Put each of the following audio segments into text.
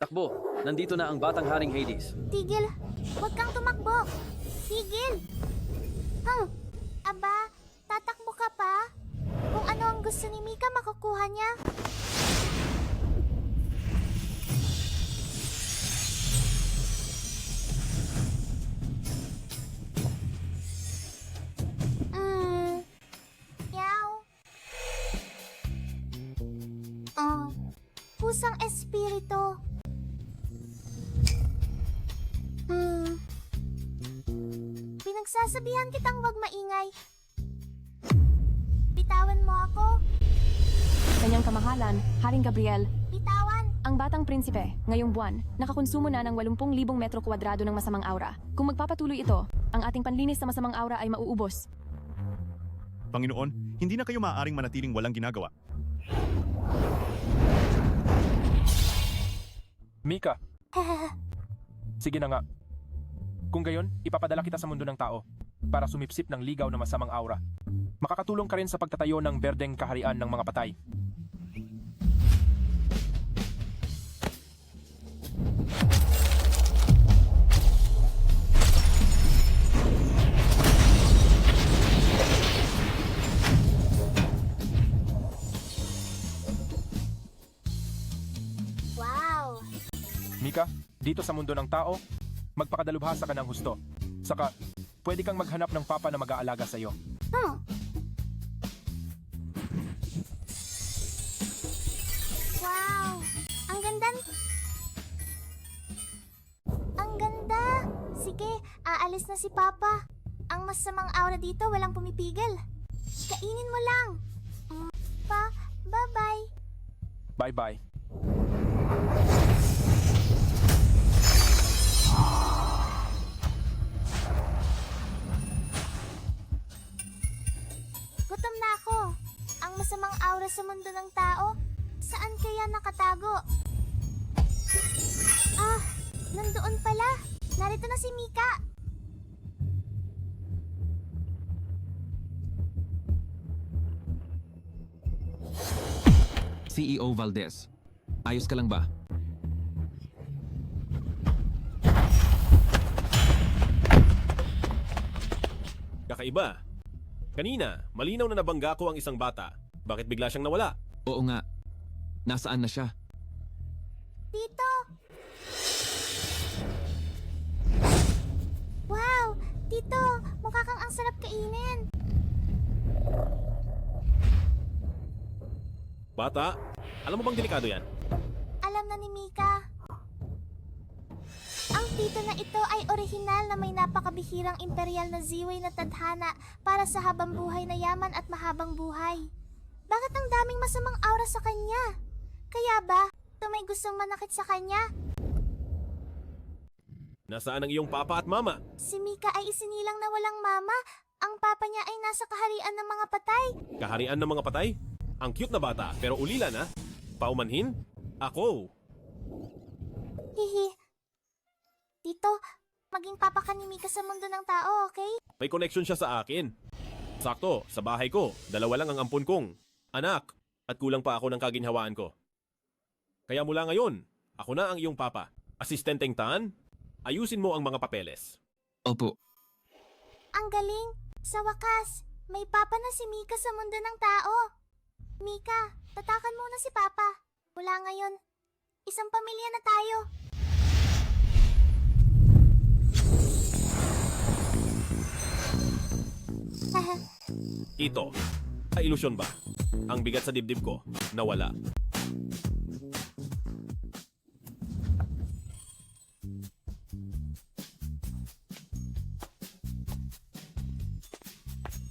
Takbo, nandito na ang batang haring Hades. Tigil! Huwag kang tumakbo! Tigil! Aba, tatakbo ka pa? Kung ano ang gusto ni Mika, makukuha niya. Yaw. Pusang espiritu. Pinagsasabihan kitang wag maingay. Bitawan mo ako. Kanyang kamahalan, Haring Gabriel, Bitawan. ang batang prinsipe, ngayong buwan, nakakonsumo na ng 80,000 metro kwadrado ng masamang aura. Kung magpapatuloy ito, ang ating panlinis sa masamang aura ay mauubos. Panginoon, hindi na kayo maaaring manatiling walang ginagawa. Mika, sige na nga. Kung gayon, ipapadala kita sa mundo ng tao para sumipsip ng ligaw na masamang aura. Makakatulong ka rin sa pagtatayo ng berdeng kaharian ng mga patay. Wow. Mika, dito sa mundo ng tao, magpakadalubhasa ka ng husto. Saka, pwede kang maghanap ng papa na mag-aalaga sa iyo. Wow. Ang ganda. Ang ganda. Sige, aalis na si Papa. Ang masamang aura dito, walang pumipigil. Kainin mo lang. Bye-bye. Bye-bye. Gutom na ako. Ang masamang aura sa mundo ng tao, saan kaya nakatago? Nandoon pala. Narito na si Mika. CEO Valdez, ayos ka lang ba? Kakaiba. Kanina, malinaw na nabangga ko ang isang bata. Bakit bigla siyang nawala? Oo nga. Nasaan na siya? Tito! Wow! Tito! Mukha kang ang sarap kainin. Bata, alam mo bang delikado yan? Alam na ni Mika. Ang tito na ito ay orihinal na may napakabihirang imperial na ziway na tadhana para sa habang buhay na yaman at mahabang buhay. Bakit ang daming masamang aura sa kanya? Kaya ba, ito may gustong manakit sa kanya? Nasaan ang iyong papa at mama? Si Mika ay isinilang na walang mama. Ang papa niya ay nasa kaharian ng mga patay. Kaharian ng mga patay? Ang cute na bata, pero ulila na. Paumanhin? Ako. Hihi. Tito, maging papa ka ni Mika sa mundo ng tao, okay? May connection siya sa akin. Sakto, sa bahay ko, dalawa lang ang ampon kong anak at kulang pa ako ng kaginhawaan ko. Kaya mula ngayon, ako na ang iyong papa. Asistenteng Tan, ayusin mo ang mga papeles. Opo. Ang galing! Sa wakas, may papa na si Mika sa mundo ng tao. Mika, tatakan muna si Papa. Mula ngayon, isang pamilya na tayo. Ito, ay ilusyon ba? Ang bigat sa dibdib ko, nawala.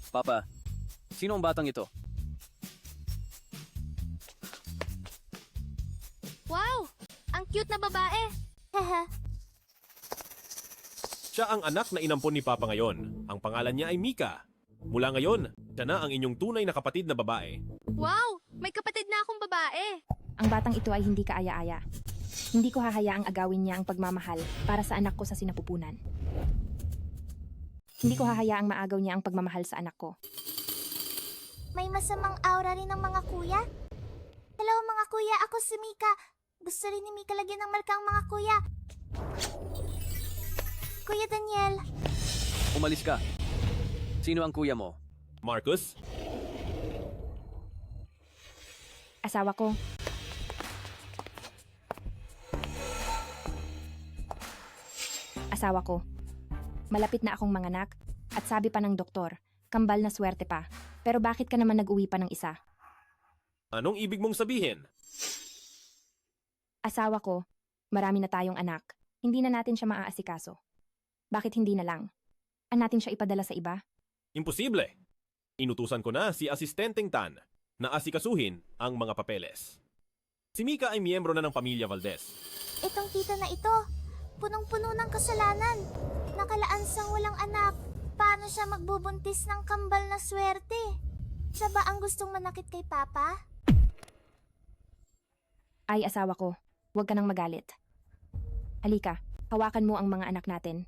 Papa, sino ang batang ito? Wow! Ang cute na babae. Siya ang anak na inampon ni Papa ngayon. Ang pangalan niya ay Mika. Mula ngayon, siya na ang inyong tunay na kapatid na babae. Wow! May kapatid na akong babae! Ang batang ito ay hindi kaaya-aya. Hindi ko hahayaang agawin niya ang pagmamahal para sa anak ko sa sinapupunan. Hindi ko hahayaang maagaw niya ang pagmamahal sa anak ko. May masamang aura rin ng mga kuya. Hello mga kuya, ako si Mika. Gusto rin ni Mika lagyan ng marka ang mga kuya. Kuya Daniel, Umalis ka. Sino ang kuya mo? Marcus? Asawa ko. Asawa ko. Malapit na akong manganak at sabi pa ng doktor, kambal na swerte pa. Pero bakit ka naman nag-uwi pa ng isa? Anong ibig mong sabihin? Asawa ko, marami na tayong anak. Hindi na natin siya maaasikaso. Bakit hindi na lang? Natin siya ipadala sa iba? Imposible. Inutusan ko na si Asistenteng Tan na asikasuhin ang mga papeles. Si Mika ay miyembro na ng pamilya Valdez. itong tita na ito, punong-puno ng kasalanan. Nakalaansang walang anak. Paano siya magbubuntis ng kambal na swerte? Siya ba ang gustong manakit kay Papa? Ay, asawa ko, huwag ka nang magalit. Halika, hawakan mo ang mga anak natin.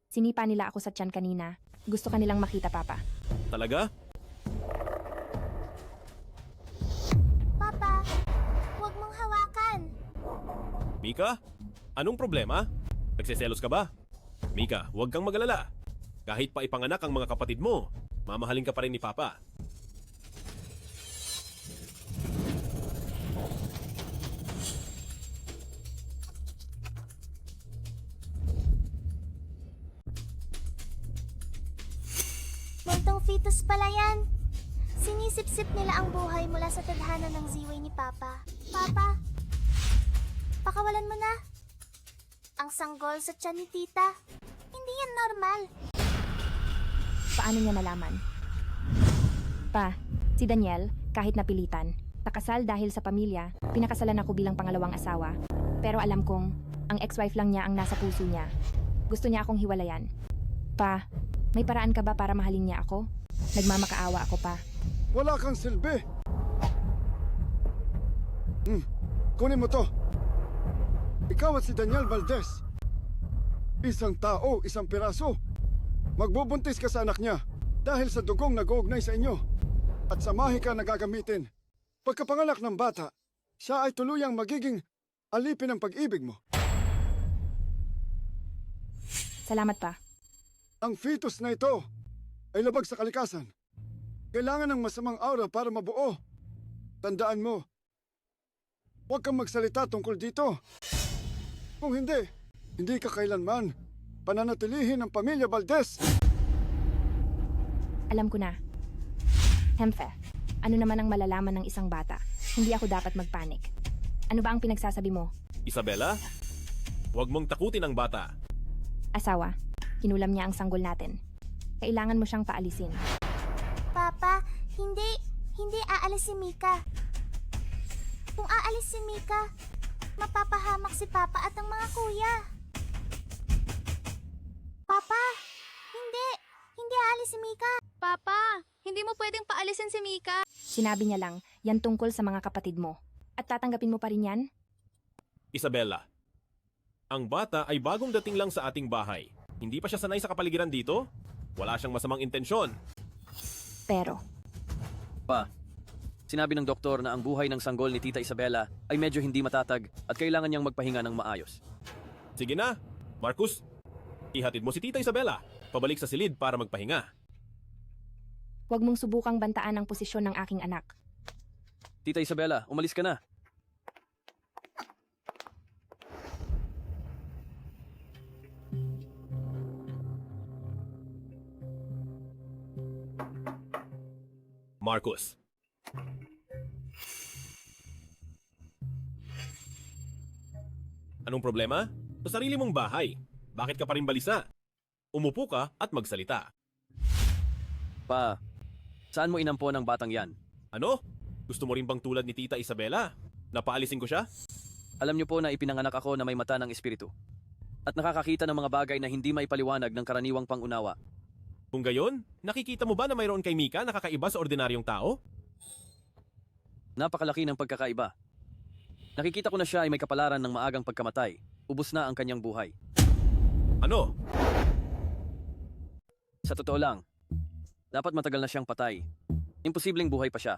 Sinipa nila ako sa tiyan kanina. Gusto ka nilang makita, Papa. Talaga? Papa, huwag mong hawakan. Mika? Anong problema? Nagseselos ka ba? Mika, huwag kang magalala. Kahit pa ipanganak ang mga kapatid mo, mamahalin ka pa rin ni Papa. Multong fetus pala yan. Sinisip-sip nila ang buhay mula sa tadhana ng ziway ni Papa. Papa, pakawalan mo na. Ang sanggol sa tiyan ni Tita. Hindi yan normal. Paano niya nalaman? Pa, si Daniel, kahit napilitan, nakasal dahil sa pamilya, pinakasalan ako bilang pangalawang asawa. Pero alam kong, ang ex-wife lang niya ang nasa puso niya. Gusto niya akong hiwalayan. Pa, may paraan ka ba para mahalin niya ako? Nagmamakaawa ako, pa. Wala kang silbi. Kunin mo to. Ikaw at si Daniel Valdez. Isang tao, isang piraso. Magbubuntis ka sa anak niya dahil sa dugong nag-uugnay sa inyo. At sa mahika na gagamitin. Pagkapanganak ng bata, siya ay tuluyang magiging alipin ng pag-ibig mo. Salamat, pa. Ang fetus na ito ay labag sa kalikasan. Kailangan ng masamang aura para mabuo. Tandaan mo, huwag kang magsalita tungkol dito. Kung hindi ka kailanman pananatilihin ang pamilya Valdez. Alam ko na. Hemfe, ano naman ang malalaman ng isang bata? Hindi ako dapat magpanik. Ano ba ang pinagsasabi mo? Isabela? Huwag mong takutin ang bata. Asawa, kinulam niya ang sanggol natin. Kailangan mo siyang paalisin. Papa, hindi aalis si Mika. Kung aalis si Mika, mapapahamak si Papa at ang mga kuya. Papa, hindi aalis si Mika. Papa, hindi mo pwedeng paalisin si Mika. Sinabi niya lang, yan tungkol sa mga kapatid mo. At tatanggapin mo pa rin yan? Isabela, ang bata ay bagong dating lang sa ating bahay. Hindi pa siya sanay sa kapaligiran dito? Wala siyang masamang intensyon. Pero, Pa, sinabi ng doktor na ang buhay ng sanggol ni Tita Isabela ay medyo hindi matatag at kailangan niyang magpahinga ng maayos. Sige na, Marcus. Ihatid mo si Tita Isabela. Pabalik sa silid para magpahinga. huwag mong subukang bantaan ang posisyon ng aking anak. Tita Isabela, umalis ka na. Marcus. Anong problema? Sa sarili mong bahay. Bakit ka pa rin balisa? Umupo ka at magsalita. Pa, saan mo inampon ang batang yan? Ano? Gusto mo rin bang tulad ni Tita Isabela? Napaalisin ko siya? Alam niyo po na ipinanganak ako na may mata ng espiritu. At nakakakita ng mga bagay na hindi maipaliwanag ng karaniwang pangunawa. Kung gayon, nakikita mo ba na mayroon kay Mika na kakaiba sa ordinaryong tao? Napakalaki ng pagkakaiba. Nakikita ko na siya ay may kapalaran ng maagang pagkamatay. Ubus na ang kanyang buhay. Ano? Sa totoo lang, dapat matagal na siyang patay. Imposibleng buhay pa siya.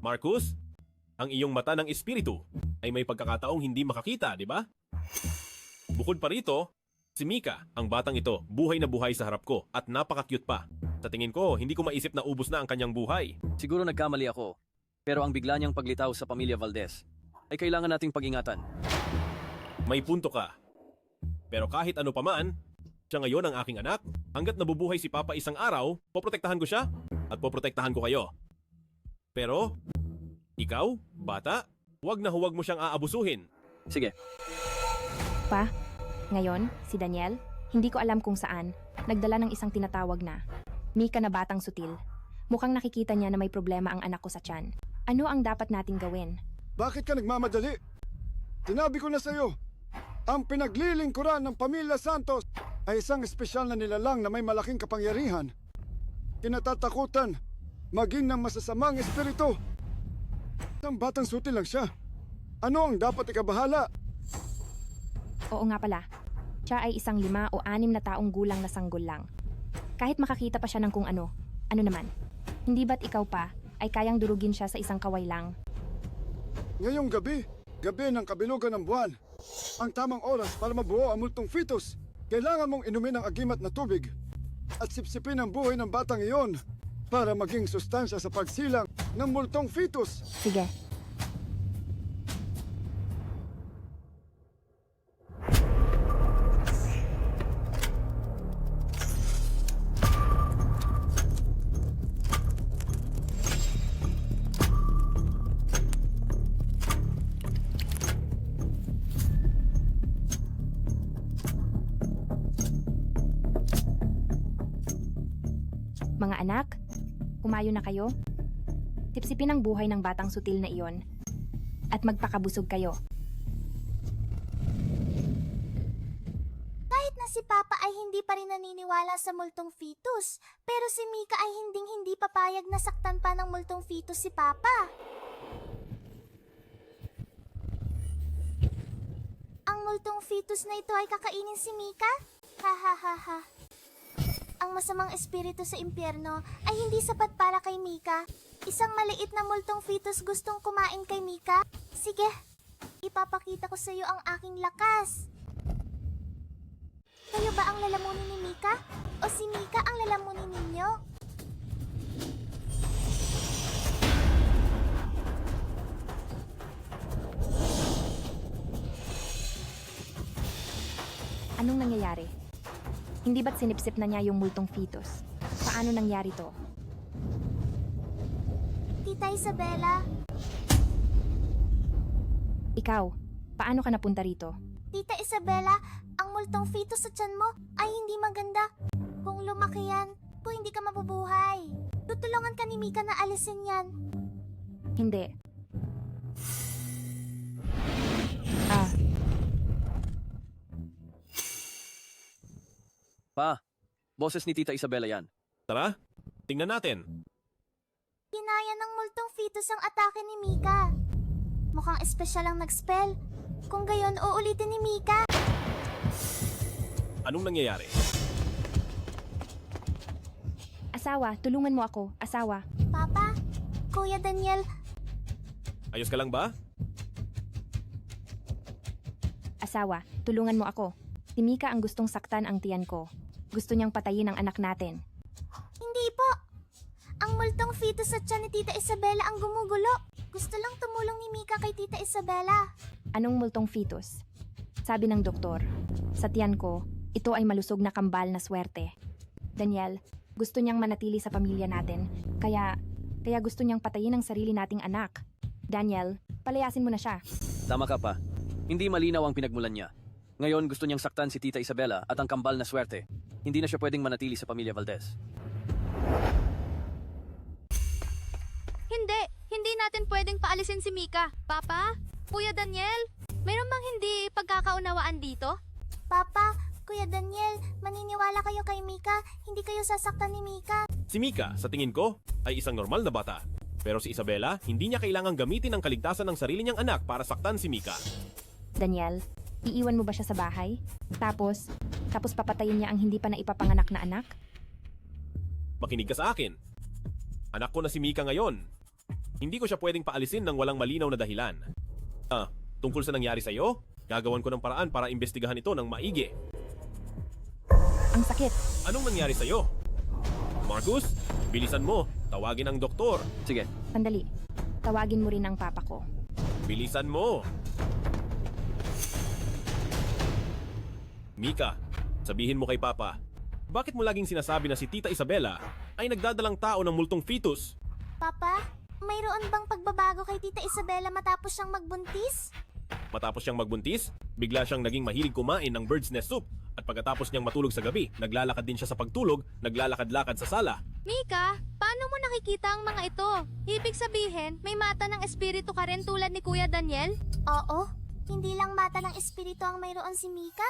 Marcus, ang iyong mata ng espiritu ay may pagkakataong hindi makakita, di ba? Bukod pa rito, si Mika, ang batang ito, buhay na buhay sa harap ko at napaka-cute pa. Sa tingin ko, hindi ko maisip na ubos na ang kanyang buhay. Siguro nagkamali ako. Pero ang bigla niyang paglitaw sa pamilya Valdez ay kailangan nating pag-ingatan. May punto ka. Pero kahit ano paman, siya ngayon ang aking anak. Hanggat nabubuhay si Papa isang araw, poprotektahan ko siya at poprotektahan ko kayo. Pero, ikaw, bata, huwag mo siyang aabusuhin. Sige, Pa, ngayon, si Daniel, hindi ko alam kung saan, nagdala ng isang tinatawag na Mika na batang sutil. Mukhang nakikita niya na may problema ang anak ko sa tiyan. Ano ang dapat nating gawin? Bakit ka nagmamadali? Sinabi ko na sa'yo, ang pinaglilingkuran ng Pamilya Santos ay isang espesyal na nilalang na may malaking kapangyarihan. Kinatatakutan, maging ng masasamang espiritu. Ang batang sutil lang siya. Ano ang dapat ikabahala? Oo nga pala, siya ay isang 5 o 6 na taong gulang na sanggol lang. Kahit makakita pa siya ng kung ano naman. Hindi ba't ikaw pa ay kayang durugin siya sa isang kaway lang? Ngayong gabi ng kabilugan ng buwan, ang tamang oras para mabuo ang multong fetus. Kailangan mong inumin ang agimat na tubig at sipsipin ang buhay ng batang iyon para maging sustansya sa pagsilang ng multong fetus. Sige. Mga anak, kumayo na kayo. Sipsipin ang buhay ng batang sutil na iyon at magpakabusog kayo. Kahit na si Papa ay hindi pa rin naniniwala sa multong fetus, pero si Mika ay hindi papayag na saktan pa ng multong fetus si Papa. Ang multong fetus na ito ay kakainin si Mika? Ha ha ha ha. Ang masamang espiritu sa impyerno ay hindi sapat para kay Mika. Isang maliit na multong fetus gustong kumain kay Mika. Sige, ipapakita ko sa iyo ang aking lakas. Kayo ba ang lalamunin ni Mika? O si Mika ang lalamunin ninyo? Anong nangyayari? Hindi ba't sinipsip na niya yung multong fetus? Paano nangyari to? Tita Isabela, Ikaw, paano ka napunta rito? Tita Isabela, ang multong fetus sa tiyan mo ay hindi maganda. Kung lumaki yan, po hindi ka mabubuhay. Tutulungan ka ni Mika na alisin yan. Hindi. pa, boses ni Tita Isabela yan. Tara, tingnan natin. Ginaya ng multong fetus ang atake ni Mika. Mukhang espesyal ang nag-spell. Kung gayon, uulitin ni Mika. Anong nangyayari? Asawa, tulungan mo ako. Asawa. Papa, Kuya Daniel, Ayos ka lang ba? Asawa, tulungan mo ako. Si Mika ang gustong saktan ang tiyan ko. Gusto niyang patayin ang anak natin. hindi po. Ang multong fetus sa tiyan ni Tita Isabela ang gumugulo. Gusto lang tumulong ni Mika kay Tita Isabela. Anong multong fetus? Sabi ng doktor, sa tiyan ko, ito ay malusog na kambal na swerte. Daniel, gusto niyang manatili sa pamilya natin, kaya gusto niyang patayin ang sarili nating anak. Daniel, palayasin mo na siya. Tama ka pa. Hindi malinaw ang pinagmulan niya. Ngayon gusto niyang saktan si Tita Isabela at ang kambal na swerte. Hindi na siya pwedeng manatili sa pamilya Valdez. Hindi natin pwedeng paalisin si Mika. Papa, Kuya Daniel, mayroon bang hindi pagkakaunawaan dito? Papa, Kuya Daniel, maniniwala kayo kay Mika. Hindi kayo sasaktan ni Mika. Si Mika, sa tingin ko, ay isang normal na bata. Pero si Isabela, hindi niya kailangang gamitin ang kaligtasan ng sarili niyang anak para saktan si Mika. Daniel, iiwan mo ba siya sa bahay? Tapos papatayin niya ang hindi pa naipapanganak na anak? Makinig ka sa akin. Anak ko na si Mika ngayon. Hindi ko siya pwedeng paalisin ng walang malinaw na dahilan. Tungkol sa nangyari sa'yo, gagawan ko ng paraan para imbestigahan ito ng maigi. Ang sakit. Anong nangyari sa'yo? Marcus, bilisan mo. Tawagin ang doktor. Sige, Sandali. Tawagin mo rin ang papa ko. Bilisan mo. Mika, sabihin mo kay Papa, bakit mo laging sinasabi na si Tita Isabela ay nagdadalang tao ng multong fetus? Papa, mayroon bang pagbabago kay Tita Isabela matapos siyang magbuntis? Matapos siyang magbuntis, bigla siyang naging mahilig kumain ng bird's nest soup. At pagkatapos niyang matulog sa gabi, naglalakad din siya sa pagtulog, naglalakad-lakad sa sala. Mika, paano mo nakikita ang mga ito? Ibig sabihin, may mata ng espiritu ka rin tulad ni Kuya Daniel? Oo, hindi lang mata ng espiritu ang mayroon si Mika.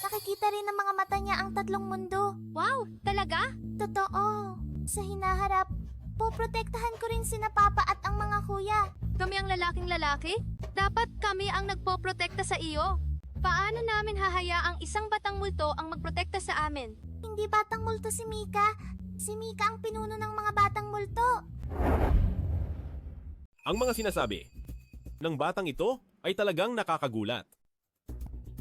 Nakikita rin ng mga mata niya ang tatlong mundo. Wow, talaga? Totoo. Sa hinaharap, poprotektahan ko rin sina Papa at ang mga kuya. Kami ang lalaking lalaki? Dapat kami ang nagpoprotekta sa iyo. Paano namin hahayaang isang batang multo ang magprotekta sa amin? Hindi batang multo si Mika. Si Mika ang pinuno ng mga batang multo. Ang mga sinasabi ng batang ito ay talagang nakakagulat.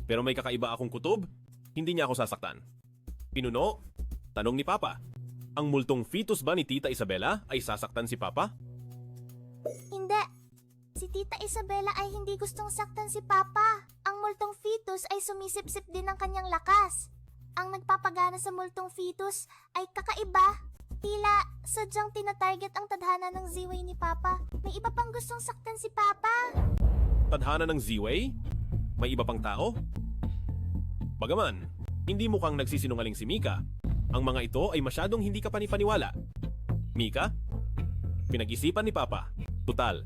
Pero may kakaiba akong kutob, hindi niya ako sasaktan. Pinuno, tanong ni Papa, ang multong fetus ba ni Tita Isabela ay sasaktan si Papa? Hindi. Si Tita Isabela ay hindi gustong saktan si Papa. Ang multong fetus ay sumisip-sip din ng kanyang lakas. Ang nagpapagana sa multong fetus ay kakaiba. Tila sadyang tinatarget ang tadhana ng Z-Way ni Papa. May iba pang gustong saktan si Papa. Tadhana ng Z-Way? May iba pang tao? Bagaman, hindi mukhang nagsisinungaling si Mika. Ang mga ito ay masyadong hindi ka panipaniwala. Mika, pinag-isipan ni Papa. Tutal,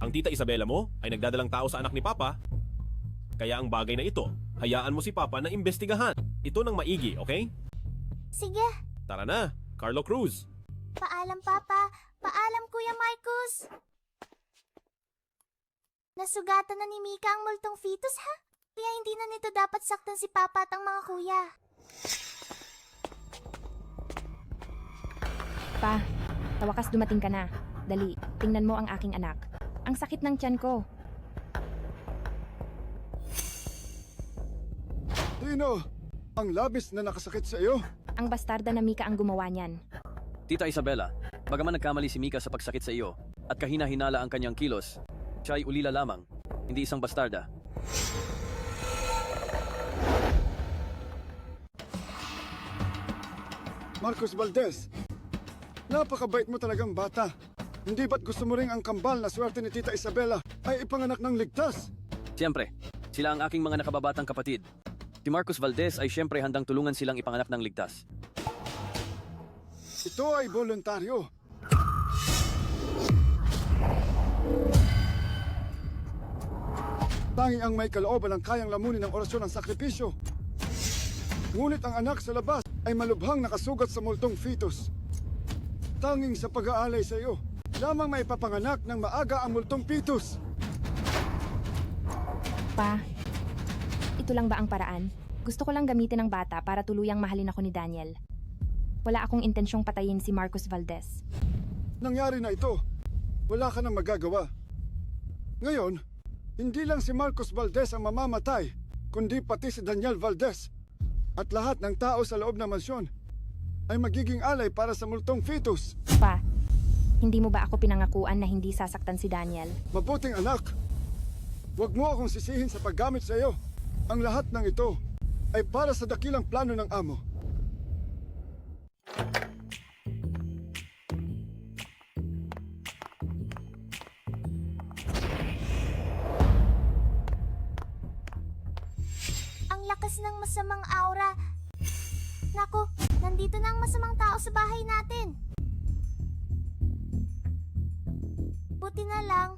ang Tita Isabela mo ay nagdadalang tao sa anak ni Papa. Kaya ang bagay na ito, hayaan mo si Papa na imbestigahan. Ito ng maigi, okay? Sige, Tara na, Carlo Cruz. paalam Papa. Paalam Kuya Marcus. Nasugatan na ni Mika ang multong fetus ha? Kaya hindi na nito dapat saktan si Papa at ang mga kuya. Pa, sa wakas dumating ka na. Dali, tingnan mo ang aking anak. Ang sakit ng tiyan ko. Tino, ang labis na nakasakit sa iyo. Ang bastarda na Mika ang gumawa niyan. Tita Isabela, bagaman nagkamali si Mika sa pagsakit sa iyo at kahina-hinala ang kanyang kilos, siya ay ulila lamang, hindi isang bastarda. Marcus Valdez, napakabait mo talagang bata. Hindi ba't gusto mo ring ang kambal na swerte ni Tita Isabela ay ipanganak ng ligtas? Siyempre, sila ang aking mga nakababatang kapatid. Si Marcus Valdez ay siyempre handang tulungan silang ipanganak ng ligtas. Ito ay voluntaryo. Tanging ang may kalooban ang kayang lamunin ng orasyon ng sakripisyo. Ngunit ang anak sa labas ay malubhang nakasugat sa multong fetus. Tanging sa pag-aalay sa iyo, lamang may papanganak ng maaga ang multong fetus. Pa, ito lang ba ang paraan? Gusto ko lang gamitin ang bata para tuluyang mahalin ako ni Daniel. Wala akong intensyong patayin si Marcus Valdez. Nangyari na ito. Wala ka nang magagawa. Ngayon, hindi lang si Marcus Valdez ang mamamatay, kundi pati si Daniel Valdez. At lahat ng tao sa loob ng mansyon ay magiging alay para sa multong fetus. Pa, hindi mo ba ako pinangakuan na hindi sasaktan si Daniel? Mabuting anak, huwag mo akong sisihin sa paggamit sa iyo. Ang lahat ng ito ay para sa dakilang plano ng amo. Ang lakas ng masamang aura. Naku, nandito na ang masamang tao sa bahay natin. Buti na lang,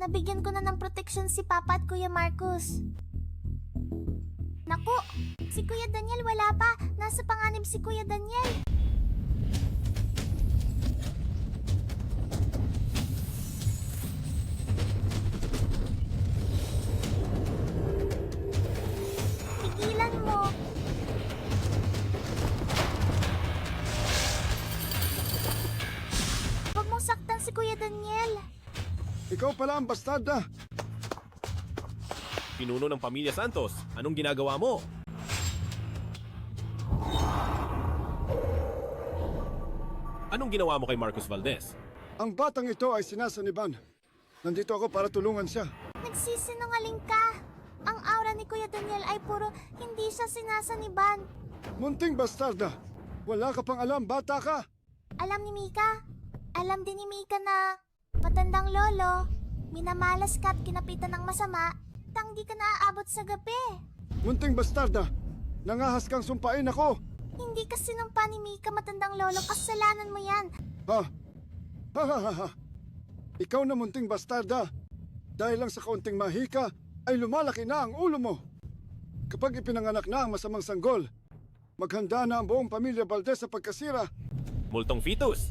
nabigyan ko na ng proteksyon si Papa at Kuya Marcus. Naku, si Kuya Daniel wala pa. Nasa panganib si Kuya Daniel. Pigilan mo. Huwag mong saktan si Kuya Daniel. Ikaw pala ang bastarda. Pinuno ng pamilya Santos, anong ginagawa mo? Anong ginawa mo kay Marcos Valdez? Ang batang ito ay sinasaniban. Nandito ako para tulungan siya. Nagsisinungaling ka. Ang aura ni Kuya Daniel ay puro hindi siya sinasaniban. Munting bastarda. Wala ka pang alam, bata ka. Alam ni Mika. Alam din ni Mika na matandang lolo, minamalas ka at kinapitan ng masama, tanggi ka naaabot sa gabi. Munting bastarda. Nangahas kang sumpain ako. Hindi ka sinumpa ni Mika, matandang lolo, kasalanan mo yan. Ha? Ha ha ha ha. Ikaw na munting bastarda. Dahil lang sa kaunting mahika, ay lumalaki na ang ulo mo. Kapag ipinanganak na ang masamang sanggol, maghanda na ang buong pamilya Valdez sa pagkasira. Multong fetus.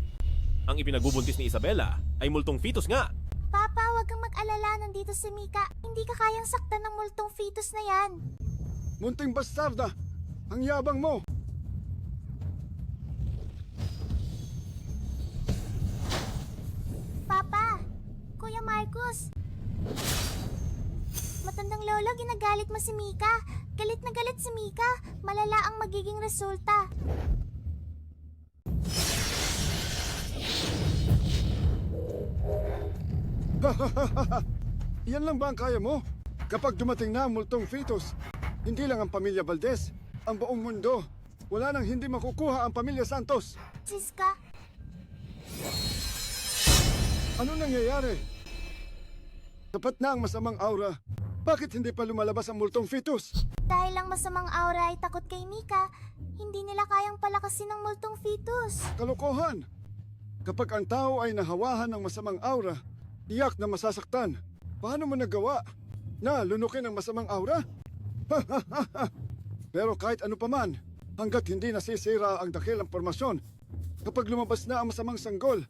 Ang ipinagbubuntis ni Isabela ay multong fetus nga. Papa, huwag kang mag-alala, nandito si Mika. Hindi ka kayang saktan ng multong fetus na yan. Munting bastarda, ang yabang mo. Papa, Kuya Marcos. Matandang lolo, ginagalit mo si Mika. Galit na galit si Mika. Malala ang magiging resulta. Yan lang ba ang kaya mo? Kapag dumating na ang multong fetus, hindi lang ang pamilya Valdez, ang buong mundo. Wala nang hindi makukuha ang pamilya Santos. Siska, Ano nangyayari? Tapat na ang masamang aura. Bakit hindi pa lumalabas ang multong fetus? dahil lang masamang aura ay takot kay Mika, hindi nila kayang palakasin ng multong fetus. Kalokohan! Kapag ang tao ay nahawahan ng masamang aura, tiyak na masasaktan. Paano mo nagawa? Na lunukin ang masamang aura? Pero kahit ano paman, hanggat hindi nasisira ang dakilang formasyon, kapag lumabas na ang masamang sanggol,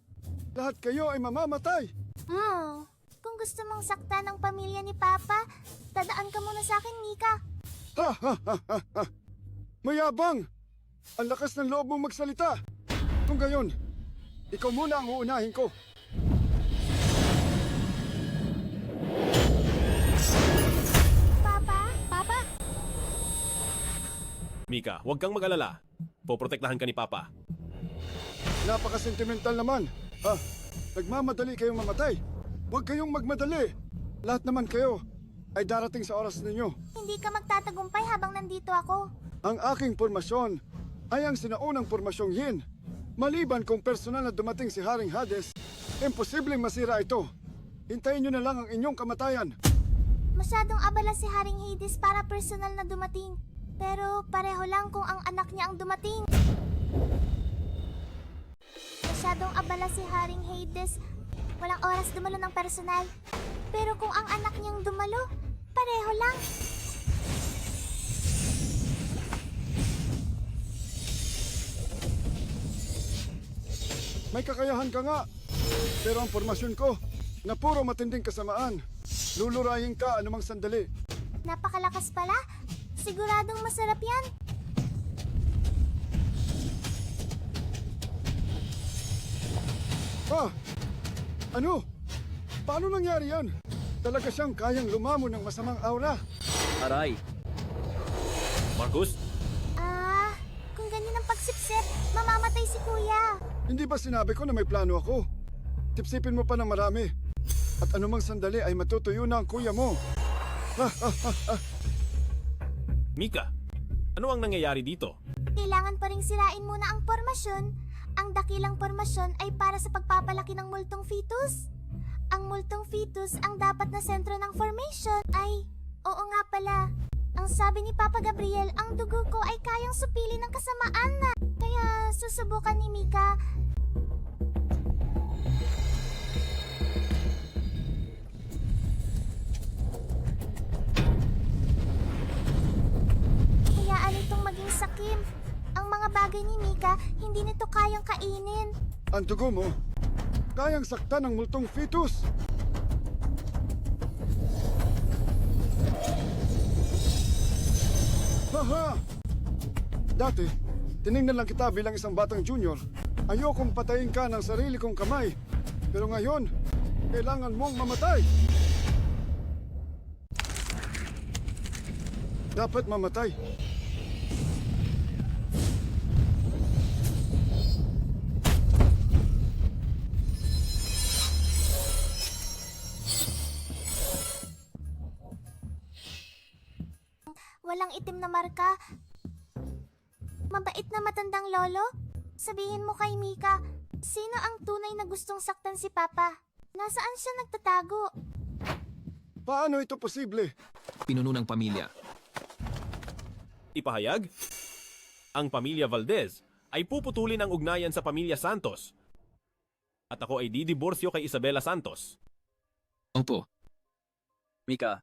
lahat kayo ay mamamatay. Kung gusto mong saktan ang pamilya ni Papa, dadaan ka muna sa akin, Mika. Mayabang! Ang lakas ng loob mong magsalita. Kung gayon, ikaw muna ang uunahin ko. Papa? Papa? Mika, huwag kang mag-alala. Poprotektahan ka ni Papa. Napaka-sentimental naman. Nagmamadali kayong mamatay. Huwag kayong magmadali. Lahat naman kayo ay darating sa oras ninyo. Hindi ka magtatagumpay habang nandito ako. Ang aking pormasyon ay ang sinaunang pormasyong yin. Maliban kung personal na dumating si Haring Hades, imposibleng masira ito. Hintayin nyo na lang ang inyong kamatayan. Masyadong abala si Haring Hades para personal na dumating. Pero pareho lang kung ang anak niya ang dumating. Masyadong abala si Haring Hades. Walang oras dumalo ng personal. Pero kung ang anak niyang dumalo, pareho lang. May kakayahan ka nga. Pero ang pormasyon ko, na puro matinding kasamaan, lulurahin ka anumang sandali. Napakalakas pala. Siguradong masarap yan. Ano? Paano nangyari yan? Talaga siyang kayang lumamo ng masamang aura. Aray, Marcus, Kung ganyan ang pagsipsip, mamamatay si Kuya. Hindi ba sinabi ko na may plano ako? Tipsipin mo pa ng marami. At anumang sandali ay matutuyo na ang kuya mo. Mika, ano ang nangyayari dito? Kailangan pa ring sirain muna ang pormasyon. Ang dakilang pormasyon ay para sa pagpapalaki ng multong fetus. Ang multong fetus ang dapat na sentro ng formation. Ay, oo nga pala. Ang sabi ni Papa Gabriel, ang dugo ko ay kayang supili ng kasamaan na. Kaya susubukan ni Mika. Hayaan itong maging sakim. Ang mga bagay ni Mika, hindi nito kayang kainin. Ang dugo mo, kayang saktan ng multong fetus. Haha! Dati, tiningnan lang kita bilang isang batang junior. Ayokong patayin ka ng sarili kong kamay. Pero ngayon, Kailangan mong mamatay! Dapat mamatay. Walang itim na marka. Mabait na matandang lolo? Sabihin mo kay Mika, sino ang tunay na gustong saktan si Papa? Nasaan siya nagtatago? Paano ito posible? Pinuno ng pamilya. Ipahayag? Ang pamilya Valdez ay puputulin ang ugnayan sa pamilya Santos. At ako ay didiborsyo kay Isabela Santos. Opo. Mika,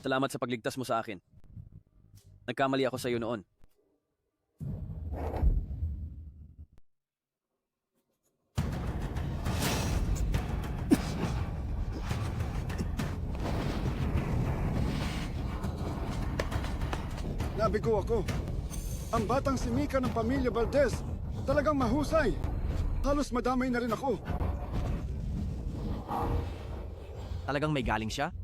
salamat sa pagligtas mo sa akin. Nagkamali ako sa iyo noon. Nabigo ako. Ang batang si Mika ng pamilya Valdez, talagang mahusay. Halos madamay na rin ako. Talagang may galing siya?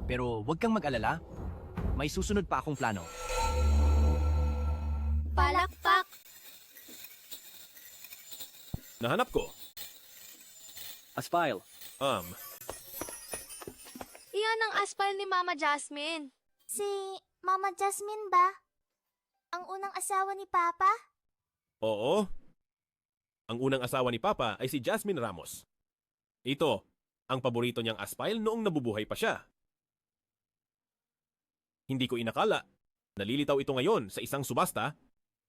Pero huwag kang mag-alala. May susunod pa akong plano. Palakpak! Nahanap ko. Aspile, Iyan ang aspal ni Mama Jasmine. Si Mama Jasmine ba? Ang unang asawa ni Papa? Oo. Ang unang asawa ni Papa ay si Jasmine Ramos. Ito, ang paborito niyang aspile noong nabubuhay pa siya. Hindi ko inakala, nalilitaw ito ngayon sa isang subasta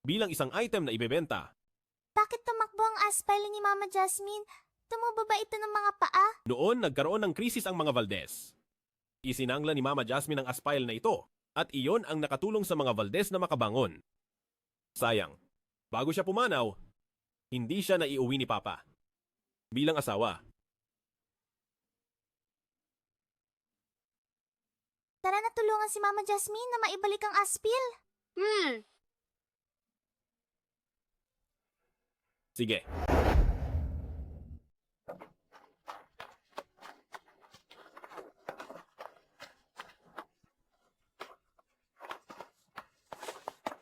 bilang isang item na ibebenta. Bakit tumakbo ang aspile ni Mama Jasmine? Tumubo ba ito ng mga paa? Noon nagkaroon ng krisis ang mga Valdez. Isinangla ni Mama Jasmine ang aspile na ito at iyon ang nakatulong sa mga Valdez na makabangon. Sayang, bago siya pumanaw, hindi siya naiuwi ni Papa bilang asawa. Tara na tulungan si Mama Jasmine na maibalik ang aspil. Sige.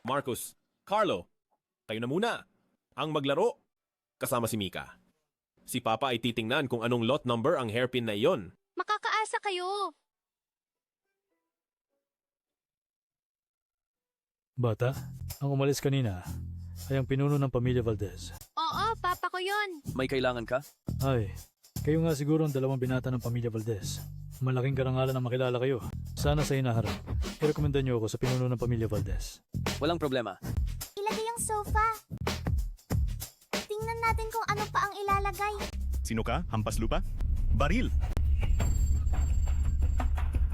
Marcus, Carlo, kayo na muna. Ang maglaro, kasama si Mika. Si Papa ay titingnan kung anong lot number ang hairpin na iyon. Makakaasa kayo. Bata, ang umalis kanina ay ang pinuno ng pamilya Valdez. Oo, Papa ko yun. may kailangan ka? Ay, kayo nga siguro ang dalawang binata ng pamilya Valdez. Malaking karangalan na makilala kayo. Sana sa inaharap, i-recommenda niyo ako sa pinuno ng pamilya Valdez. Walang problema. Ilagay ang sofa. Tingnan natin kung ano pa ang ilalagay. Sino ka? Hampas lupa? Baril!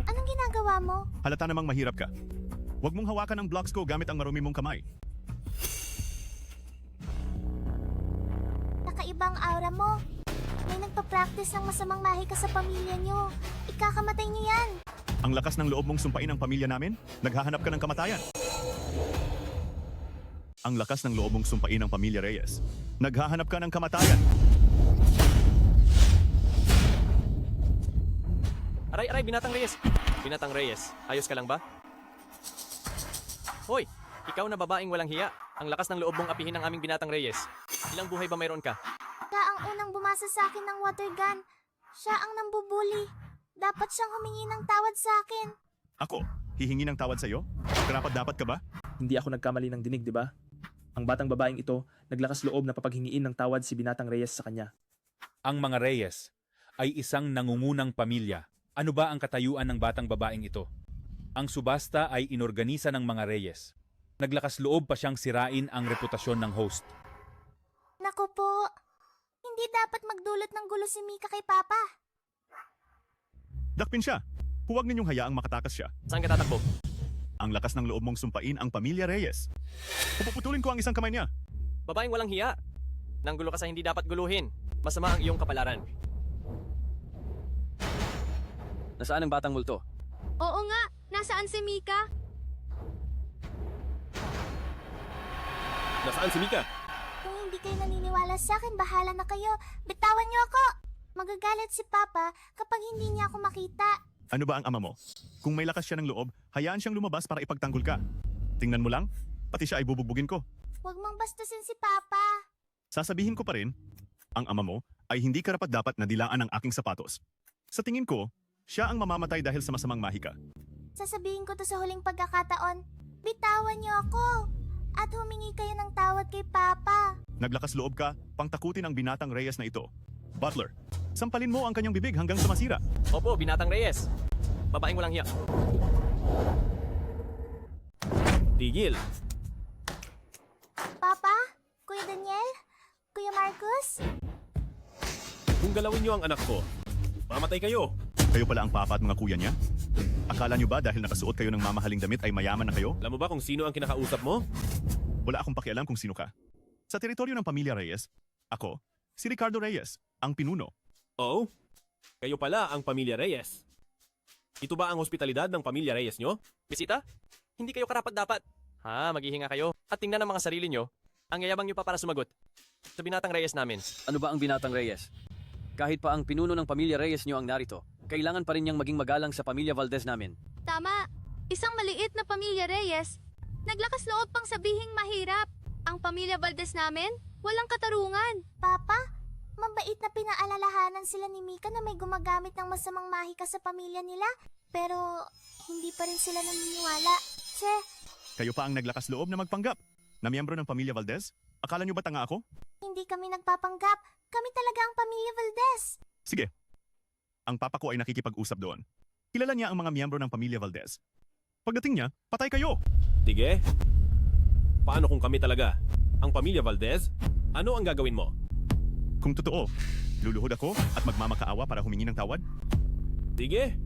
Anong ginagawa mo? Halata namang mahirap ka. Huwag mong hawakan ang blocks ko gamit ang marumi mong kamay. Nakaibang aura mo. May nagpa-practice ng masamang mahika sa pamilya niyo. Ikakamatay niyo yan. Ang lakas ng loob mong sumpain ang pamilya namin? Naghahanap ka ng kamatayan. Ang lakas ng loob mong sumpain ang pamilya Reyes. Naghahanap ka ng kamatayan. Aray, Binatang Reyes! Binatang Reyes, ayos ka lang ba? Hoy, ikaw na babaeng walang hiya. Ang lakas ng loob mong apihin ang aming Binatang Reyes. Ilang buhay ba mayroon ka? Siya ang unang bumasa sa akin ng water gun. Siya ang nambubuli. Dapat siyang humingi ng tawad sa akin. Ako, hihingi ng tawad sa'yo? Karapat-dapat ka ba? Hindi ako nagkamali ng dinig, di ba? Ang batang babaeng ito, naglakas loob na papaghingiin ng tawad si Binatang Reyes sa kanya. Ang mga Reyes ay isang nangungunang pamilya. Ano ba ang katayuan ng batang babaeng ito? Ang subasta ay inorganisa ng mga Reyes. Naglakas loob pa siyang sirain ang reputasyon ng host. Naku po. Hindi dapat magdulot ng gulo si Mika kay Papa. Dakpin siya. Huwag ninyong hayaang makatakas siya. Saan ka tatakbo? Ang lakas ng loob mong sumpain ang pamilya Reyes. Pupuputulin ko ang isang kamay niya. Babaeng walang hiya. Nanggulo ka sa hindi dapat guluhin. Masama ang iyong kapalaran. Nasaan ang batang multo? Oo nga, nasaan si Mika? Nasaan si Mika? Kung hindi kayo naniniwala sa akin, bahala na kayo. Bitawan niyo ako! Magagalit si Papa kapag hindi niya ako makita. Ano ba ang ama mo? Kung may lakas siya ng loob, hayaan siyang lumabas para ipagtanggol ka. Tingnan mo lang, pati siya ay bubugbugin ko. Huwag mong bastusin si Papa. Sasabihin ko pa rin, ang ama mo ay hindi karapat-dapat na dilaan ang aking sapatos. Sa tingin ko, siya ang mamamatay dahil sa masamang mahika. Sasabihin ko to sa huling pagkakataon. Bitawan niyo ako! At humingi kayo ng tawad kay Papa. Naglakas loob ka, pangtakutin ang binatang Reyes na ito. Butler, sampalin mo ang kanyang bibig hanggang sa masira. Opo, binatang Reyes. Babaeng walang hiya. Tigil. Papa? Kuya Daniel? Kuya Marcus? Kung galawin niyo ang anak ko, mamatay kayo. Kayo pala ang papa at mga kuya niya? Akala niyo ba dahil nakasuot kayo ng mamahaling damit ay mayaman na kayo? Alam mo ba kung sino ang kinakausap mo? Wala akong pakialam kung sino ka. Sa teritoryo ng pamilya Reyes, ako, si Ricardo Reyes, ang pinuno. Oh? Kayo pala ang pamilya Reyes. Ito ba ang hospitalidad ng pamilya Reyes nyo? Bisita? Hindi kayo karapat-dapat. Ha, maghihinga kayo. At tingnan ang mga sarili nyo. Ang yayabang nyo pa para sumagot. Sa binatang Reyes namin. Ano ba ang binatang Reyes? Kahit pa ang pinuno ng pamilya Reyes nyo ang narito, kailangan pa rin niyang maging magalang sa pamilya Valdez namin. Tama. Isang maliit na pamilya Reyes. Naglakas loob pang sabihing mahirap. Ang pamilya Valdez namin, walang katarungan. Papa? Mabait na pinaalalahanan sila ni Mika na may gumagamit ng masamang mahika sa pamilya nila. Pero hindi pa rin sila naniniwala. Che, Kayo pa ang naglakas loob na magpanggap. Na miyembro ng pamilya Valdez? Akala niyo ba tanga ako? hindi kami nagpapanggap. Kami talaga ang pamilya Valdez. Sige. Ang papa ko ay nakikipag-usap doon. Kilala niya ang mga miyembro ng pamilya Valdez. Pagdating niya, patay kayo! Tige? Paano kung kami talaga? Ang pamilya Valdez? Ano ang gagawin mo? Kung totoo, luluhod ako at magmamakaawa para humingi ng tawad? Tige?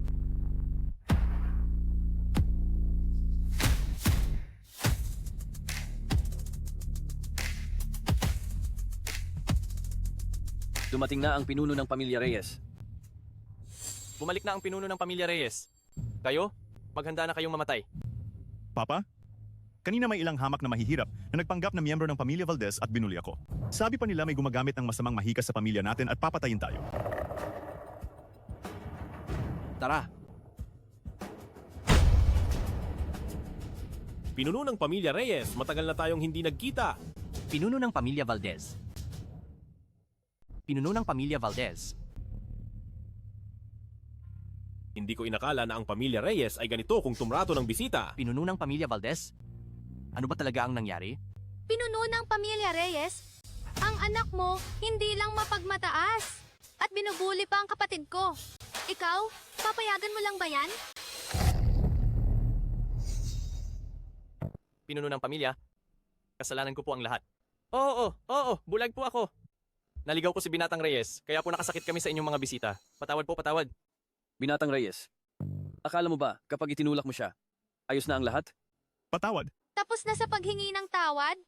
Dumating na ang pinuno ng pamilya Reyes. Bumalik na ang pinuno ng pamilya Reyes. Kayo, maghanda na kayong mamatay. Papa? Kanina may ilang hamak na mahihirap na nagpanggap na miyembro ng pamilya Valdez at binuli ako. Sabi pa nila may gumagamit ng masamang mahika sa pamilya natin at papatayin tayo. Tara. Pinuno ng pamilya Reyes, matagal na tayong hindi nagkita. Pinuno ng pamilya Valdez. Pinuno ng pamilya Valdez. Hindi ko inakala na ang pamilya Reyes ay ganito kung tumrato ng bisita. Pinuno ng pamilya Valdez? Ano ba talaga ang nangyari? Pinuno ng pamilya Reyes, ang anak mo hindi lang mapagmataas at binubuli pa ang kapatid ko. Ikaw, papayagan mo lang ba yan? Pinuno ng pamilya? Kasalanan ko po ang lahat. Oo, bulag po ako. Naligaw ko si Binatang Reyes, kaya po nakasakit kami sa inyong mga bisita. Patawad po, patawad. Binatang Reyes, akala mo ba kapag itinulak mo siya, ayos na ang lahat? Patawad. Tapos na sa paghingi ng tawad?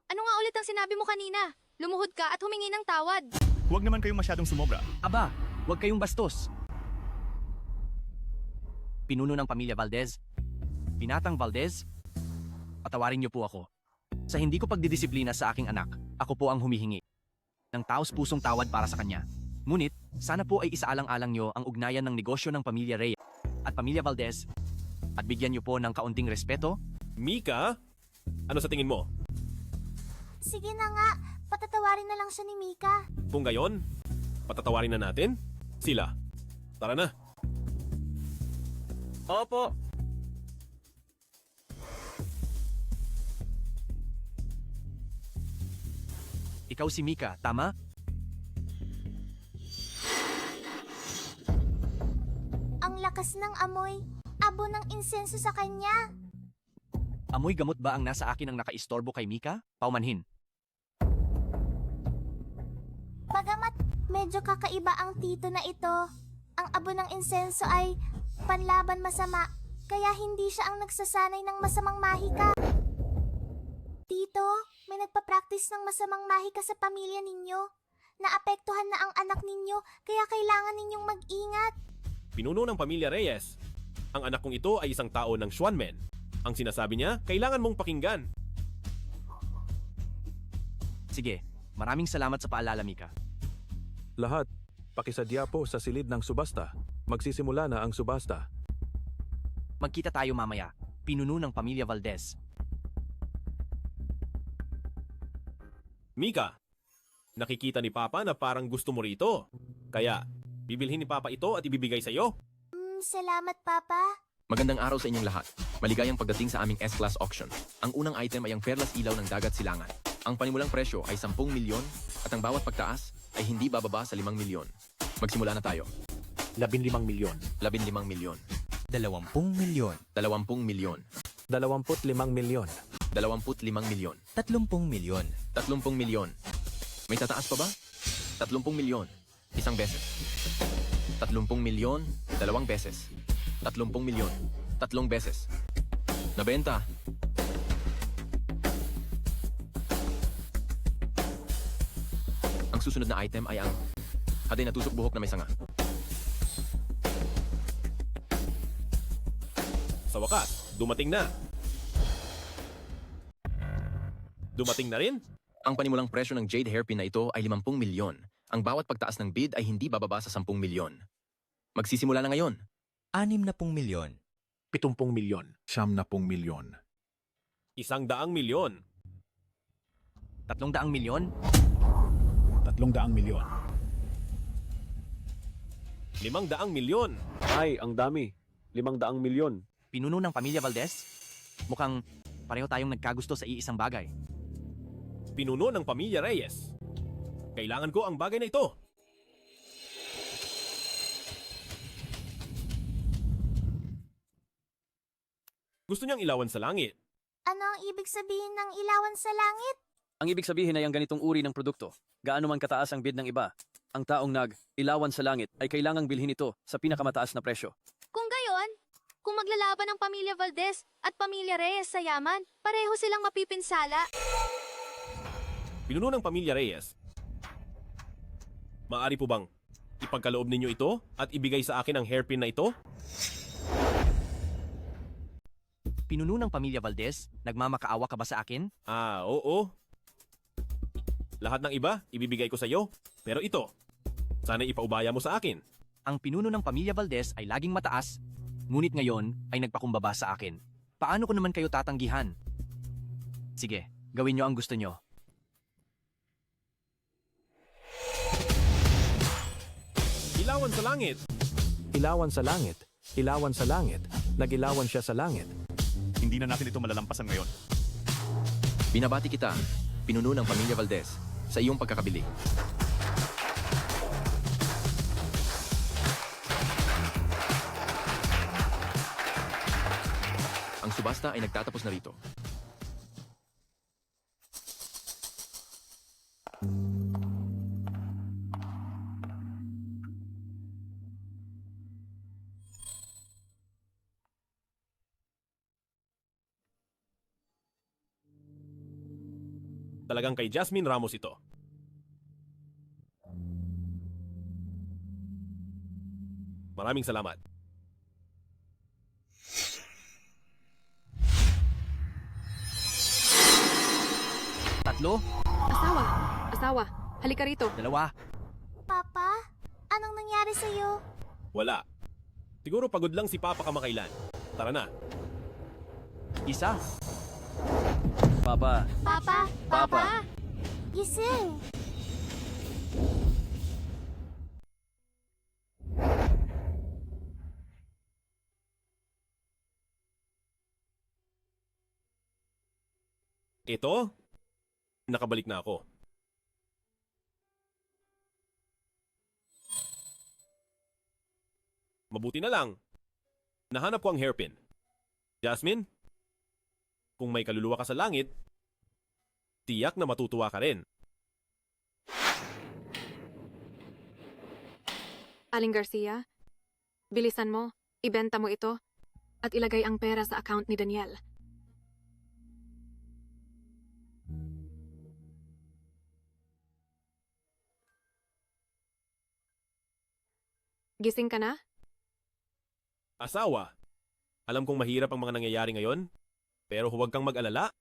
Ano nga ulit ang sinabi mo kanina? Lumuhod ka at humingi ng tawad. Huwag naman kayong masyadong sumobra. Aba, huwag kayong bastos. Pinuno ng pamilya Valdez, Binatang Valdez, patawarin niyo po ako. Sa hindi ko pagdidisiplina sa aking anak, ako po ang humihingi ng taos-pusong tawad para sa kanya. Ngunit, sana po ay isaalang-alang nyo ang ugnayan ng negosyo ng pamilya Reyes at pamilya Valdez at bigyan nyo po ng kaunting respeto. Mika? Ano sa tingin mo? Sige na nga, patatawarin na lang siya ni Mika. Kung gayon, patatawarin na natin? Sila. Tara na. Opo. Ikaw si Mika, tama? Ang lakas ng amoy. Abo ng insenso sa kanya. Amoy gamot ba ang nasa akin ang nakaistorbo kay Mika? Paumanhin. Bagamat medyo kakaiba ang tito na ito, ang abo ng insenso ay panlaban masama, kaya hindi siya ang nagsasanay ng masamang mahika. Tito, may nagpa-practice ng masamang mahika sa pamilya ninyo. Naapektuhan na ang anak ninyo, kaya kailangan ninyong mag-ingat. Pinuno ng pamilya Reyes. Ang anak kong ito ay isang tao ng Xuanmen. Ang sinasabi niya, kailangan mong pakinggan. Sige, Maraming salamat sa paalala, Mika. Lahat, pakisadya po sa silid ng subasta. Magsisimula na ang subasta. Magkita tayo mamaya. Pinuno ng pamilya Valdez. Mika, nakikita ni Papa na parang gusto mo rito. Kaya, bibilhin ni Papa ito at ibibigay sa'yo. Salamat, Papa. Magandang araw sa inyong lahat. Maligayang pagdating sa aming S-Class auction. Ang unang item ay ang perlas ilaw ng dagat silangan. Ang panimulang presyo ay 10 milyon at ang bawat pagtaas ay hindi bababa sa 5 milyon. Magsimula na tayo. 15 milyon. 15 milyon. 20 milyon. 20 milyon. 25 milyon. 25 milyon. 30 milyon. 30 milyon. May tataas pa ba? 30 milyon. Isang beses. 30 milyon. 2 beses. 30 milyon. 3 beses. Nabenta. Ang susunod na item ay ang haday na tusok buhok na may sanga. Sa wakas, dumating na. Dumating na rin? Ang panimulang presyo ng jade hairpin na ito ay 50 milyon. Ang bawat pagtaas ng bid ay hindi bababa sa 10 milyon. Magsisimula na ngayon. 60 milyon. 70 milyon. 70 milyon. 100 milyon. 300 milyon. 300 milyon. 500 milyon. Ay, ang dami. 500 milyon. Pinuno ng pamilya Valdez? Mukhang pareho tayong nagkagusto sa iisang bagay. Pinuno ng pamilya Reyes. Kailangan ko ang bagay na ito. Gusto niyang ilawan sa langit. Ano ang ibig sabihin ng ilawan sa langit? Ang ibig sabihin ay ang ganitong uri ng produkto. Gaano man kataas ang bid ng iba, ang taong nag-ilawan sa langit ay kailangang bilhin ito sa pinakamataas na presyo. Kung gayon, kung maglalaban ang pamilya Valdez at pamilya Reyes sa yaman, pareho silang mapipinsala. Pinuno ng pamilya Reyes. Maaari po bang ipagkaloob ninyo ito at ibigay sa akin ang hairpin na ito? Pinuno ng pamilya Valdez, nagmamakaawa ka ba sa akin? Oo. Lahat ng iba, ibibigay ko sa iyo. Pero ito, sana ipaubaya mo sa akin. Ang pinuno ng pamilya Valdez ay laging mataas, ngunit ngayon ay nagpakumbaba sa akin. Paano ko naman kayo tatanggihan? Sige, gawin nyo ang gusto nyo. Ilawan sa langit. Ilawan sa langit. Ilawan sa langit. Nagilawan siya sa langit. Hindi na natin ito malalampasan ngayon. Binabati kita, pinuno ng pamilya Valdez, sa iyong pagkakabili. Ang subasta ay nagtatapos na rito. Talagang kay Jasmine Ramos ito. Maraming salamat. Tatlo? Asawa, halika rito. Dalawa? Papa, anong nangyari sa'yo? Wala. Siguro pagod lang si Papa kamakailan. Tara na. Isa? Papa, Papa! Gising! Ito, nakabalik na ako. Mabuti na lang. Nahanap ko ang hairpin. Jasmine, kung may kaluluwa ka sa langit, tiyak na matutuwa ka rin. Aling Garcia, bilisan mo, ibenta mo ito, at ilagay ang pera sa account ni Daniel. Gising ka na? Asawa, alam kong mahirap ang mga nangyayari ngayon, pero huwag kang mag-alala.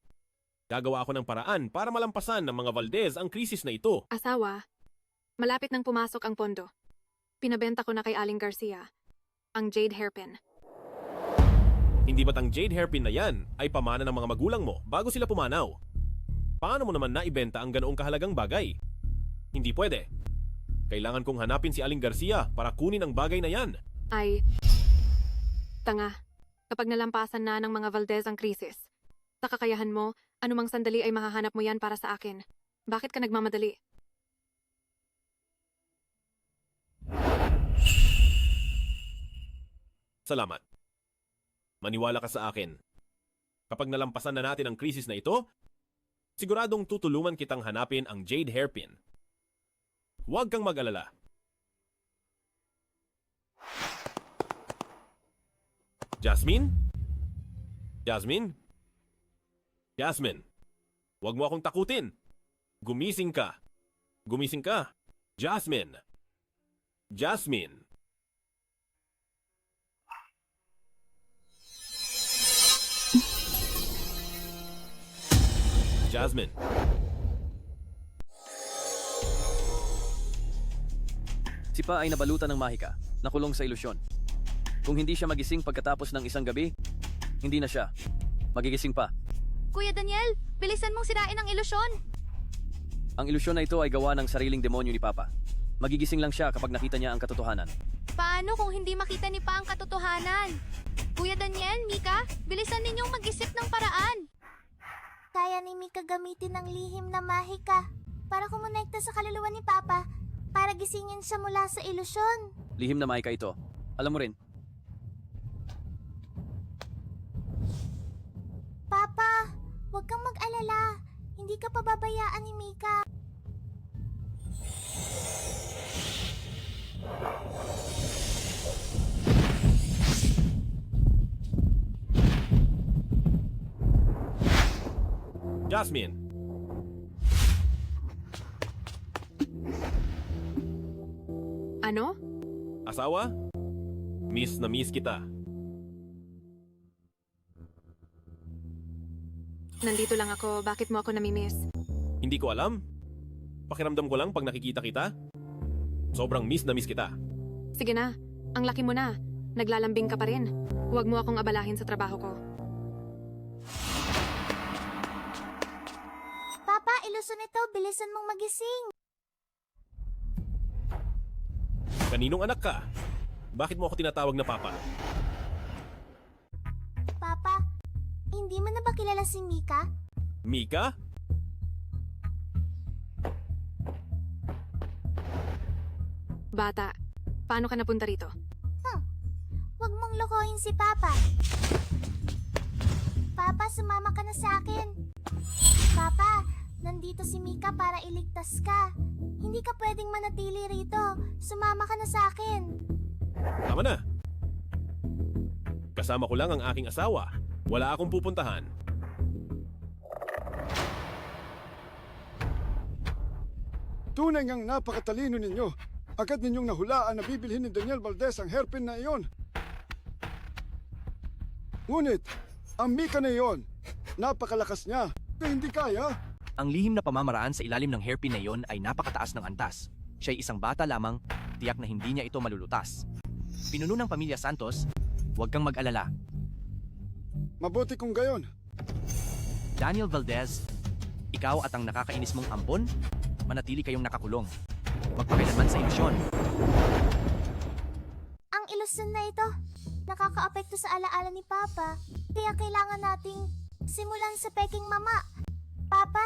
Gagawa ako ng paraan para malampasan ng mga Valdez ang krisis na ito. Asawa, malapit nang pumasok ang pondo. Pinabenta ko na kay Aling Garcia, ang Jade Hairpin. Hindi ba't ang Jade Hairpin na yan ay pamana ng mga magulang mo bago sila pumanaw? Paano mo naman naibenta ang ganoong kahalagang bagay? Hindi pwede. Kailangan kong hanapin si Aling Garcia para kunin ang bagay na yan. Ay, tanga. Kapag nalampasan na ng mga Valdez ang krisis, sa kakayahan mo, anumang sandali ay mahahanap mo yan para sa akin. Bakit ka nagmamadali? Salamat. Maniwala ka sa akin. Kapag nalampasan na natin ang krisis na ito, siguradong tutulungan kitang hanapin ang Jade Hairpin. Huwag kang mag-alala. Jasmine? Jasmine? Jasmine, huwag mo akong takutin. Gumising ka. Gumising ka. Jasmine. Jasmine. Jasmine. Si Pa ay nabalutan ng mahika, nakulong sa ilusyon. Kung hindi siya magising pagkatapos ng isang gabi, hindi na siya magigising pa. Kuya Daniel, bilisan mong sirain ang ilusyon. Ang ilusyon na ito ay gawa ng sariling demonyo ni Papa. Magigising lang siya kapag nakita niya ang katotohanan. Paano kung hindi makita ni Pa ang katotohanan? Kuya Daniel, Mika, bilisan ninyong mag-isip ng paraan. Kaya ni Mika gamitin ng lihim na mahika para kumonekta sa kaluluwa ni Papa para gisingin siya mula sa ilusyon. Lihim na mahika ito. Alam mo rin, Papa, huwag kang mag-alala. Hindi ka pababayaan ni Mika. Jasmine. Ano? Asawa? Miss na miss kita. Nandito lang ako, bakit mo ako namimiss? Hindi ko alam. Pakiramdam ko lang pag nakikita kita. Sobrang miss na miss kita. Sige na, ang laki mo na. Naglalambing ka pa rin. Huwag mo akong abalahin sa trabaho ko. Papa, ilusyon ito. Bilisan mong magising. Kaninong anak ka? Bakit mo ako tinatawag na Papa? Papa, hindi mo na ba kilala si Mika? Mika? Bata, paano ka napunta rito? Huwag mong lokohin si Papa. Papa, sumama ka na sa akin. Papa, nandito si Mika para iligtas ka. Hindi ka pwedeng manatili rito. Sumama ka na sa akin. Tama na. Kasama ko lang ang aking asawa. Wala akong pupuntahan. Tunay ngang napakatalino ninyo. Agad ninyong nahulaan na bibilhin ni Daniel Valdez ang hairpin na iyon. Ngunit, ang Mika na iyon, napakalakas niya. Kaya hindi kaya. Ang lihim na pamamaraan sa ilalim ng hairpin na iyon ay napakataas ng antas. Siya ay isang bata lamang, tiyak na hindi niya ito malulutas. Pinuno ng pamilya Santos, huwag kang mag-alala. Mabuti kung gayon. Daniel Valdez, ikaw at ang nakakainis mong ampon, manatili kayong nakakulong. Magpakailanman sa ilusyon. Ang ilusyon na ito, nakakaapekto sa alaala ni Papa. Kaya kailangan nating simulan sa peking mama. Papa,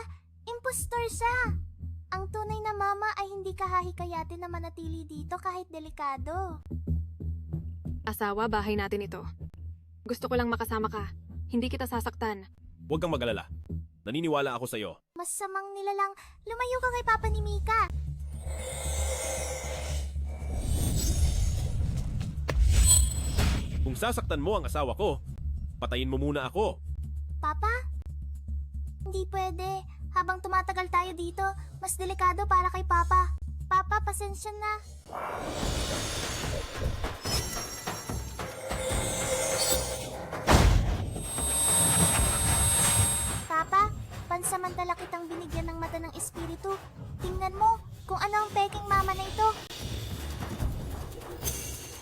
impostor siya. Ang tunay na mama ay hindi kahahikayatin na manatili dito kahit delikado. Asawa, bahay natin ito. Gusto ko lang makasama ka. Hindi kita sasaktan. Huwag kang mag-alala. Naniniwala ako sa'yo. Masamang nilalang, lumayo ka kay Papa ni Mika. Kung sasaktan mo ang asawa ko, patayin mo muna ako. Papa? Hindi pwede. Habang tumatagal tayo dito, mas delikado para kay Papa. Papa, pasensya na. Papa, Pansamantala kitang binigyan ng mata ng espiritu. Tingnan mo kung ano ang peking mama na ito.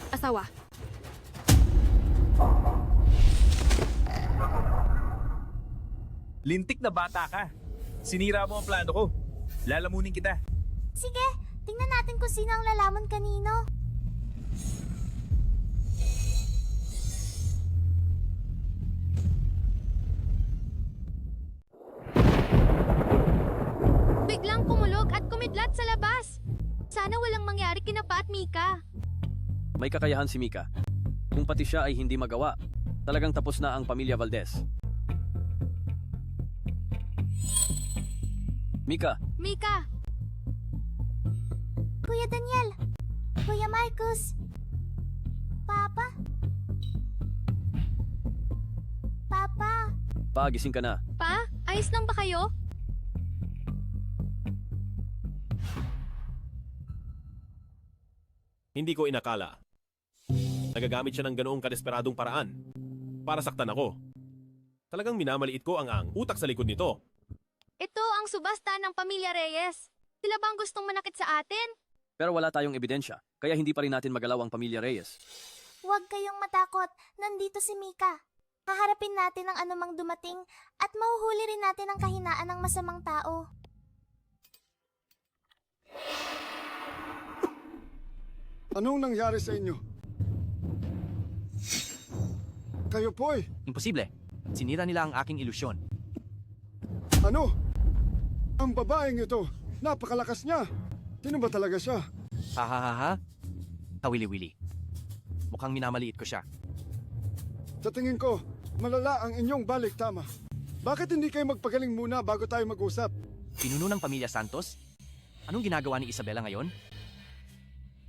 Asawa. Lintik na bata ka. Sinira mo ang plano ko. Lalamunin kita. Sige, tingnan natin kung sino ang lalamon kanino. Biglang kumulog at kumidlat sa labas. Sana walang mangyari kina Pa at Mika. May kakayahan si Mika. Kung pati siya ay hindi magawa, talagang tapos na ang pamilya Valdez. Mika, Mika! Kuya Daniel! Kuya Marcus! Papa? Papa! Pa, gising ka na. Pa, ayos lang ba kayo? Hindi ko inakala. Nagagamit siya ng ganoong kadesperadong paraan para saktan ako. Talagang minamaliit ko ang utak sa likod nito. Ito ang subasta ng pamilya Reyes. Sila bang gustong manakit sa atin? Pero wala tayong ebidensya, kaya hindi pa rin natin magalaw ang pamilya Reyes. Huwag kayong matakot. Nandito si Mika. Haharapin natin ang anumang dumating at mahuhuli rin natin ang kahinaan ng masamang tao. Anong nangyari sa inyo? Kayo po'y... Imposible. Sinira nila ang aking ilusyon. Ano? Ang babaeng ito, napakalakas niya. Sino ba talaga siya? Ha. Kawili-wili. Mukhang minamaliit ko siya. Sa tingin ko, malala ang inyong balik tama. Bakit hindi kayo magpagaling muna bago tayo mag-usap? Pinuno ng pamilya Santos? Anong ginagawa ni Isabela ngayon?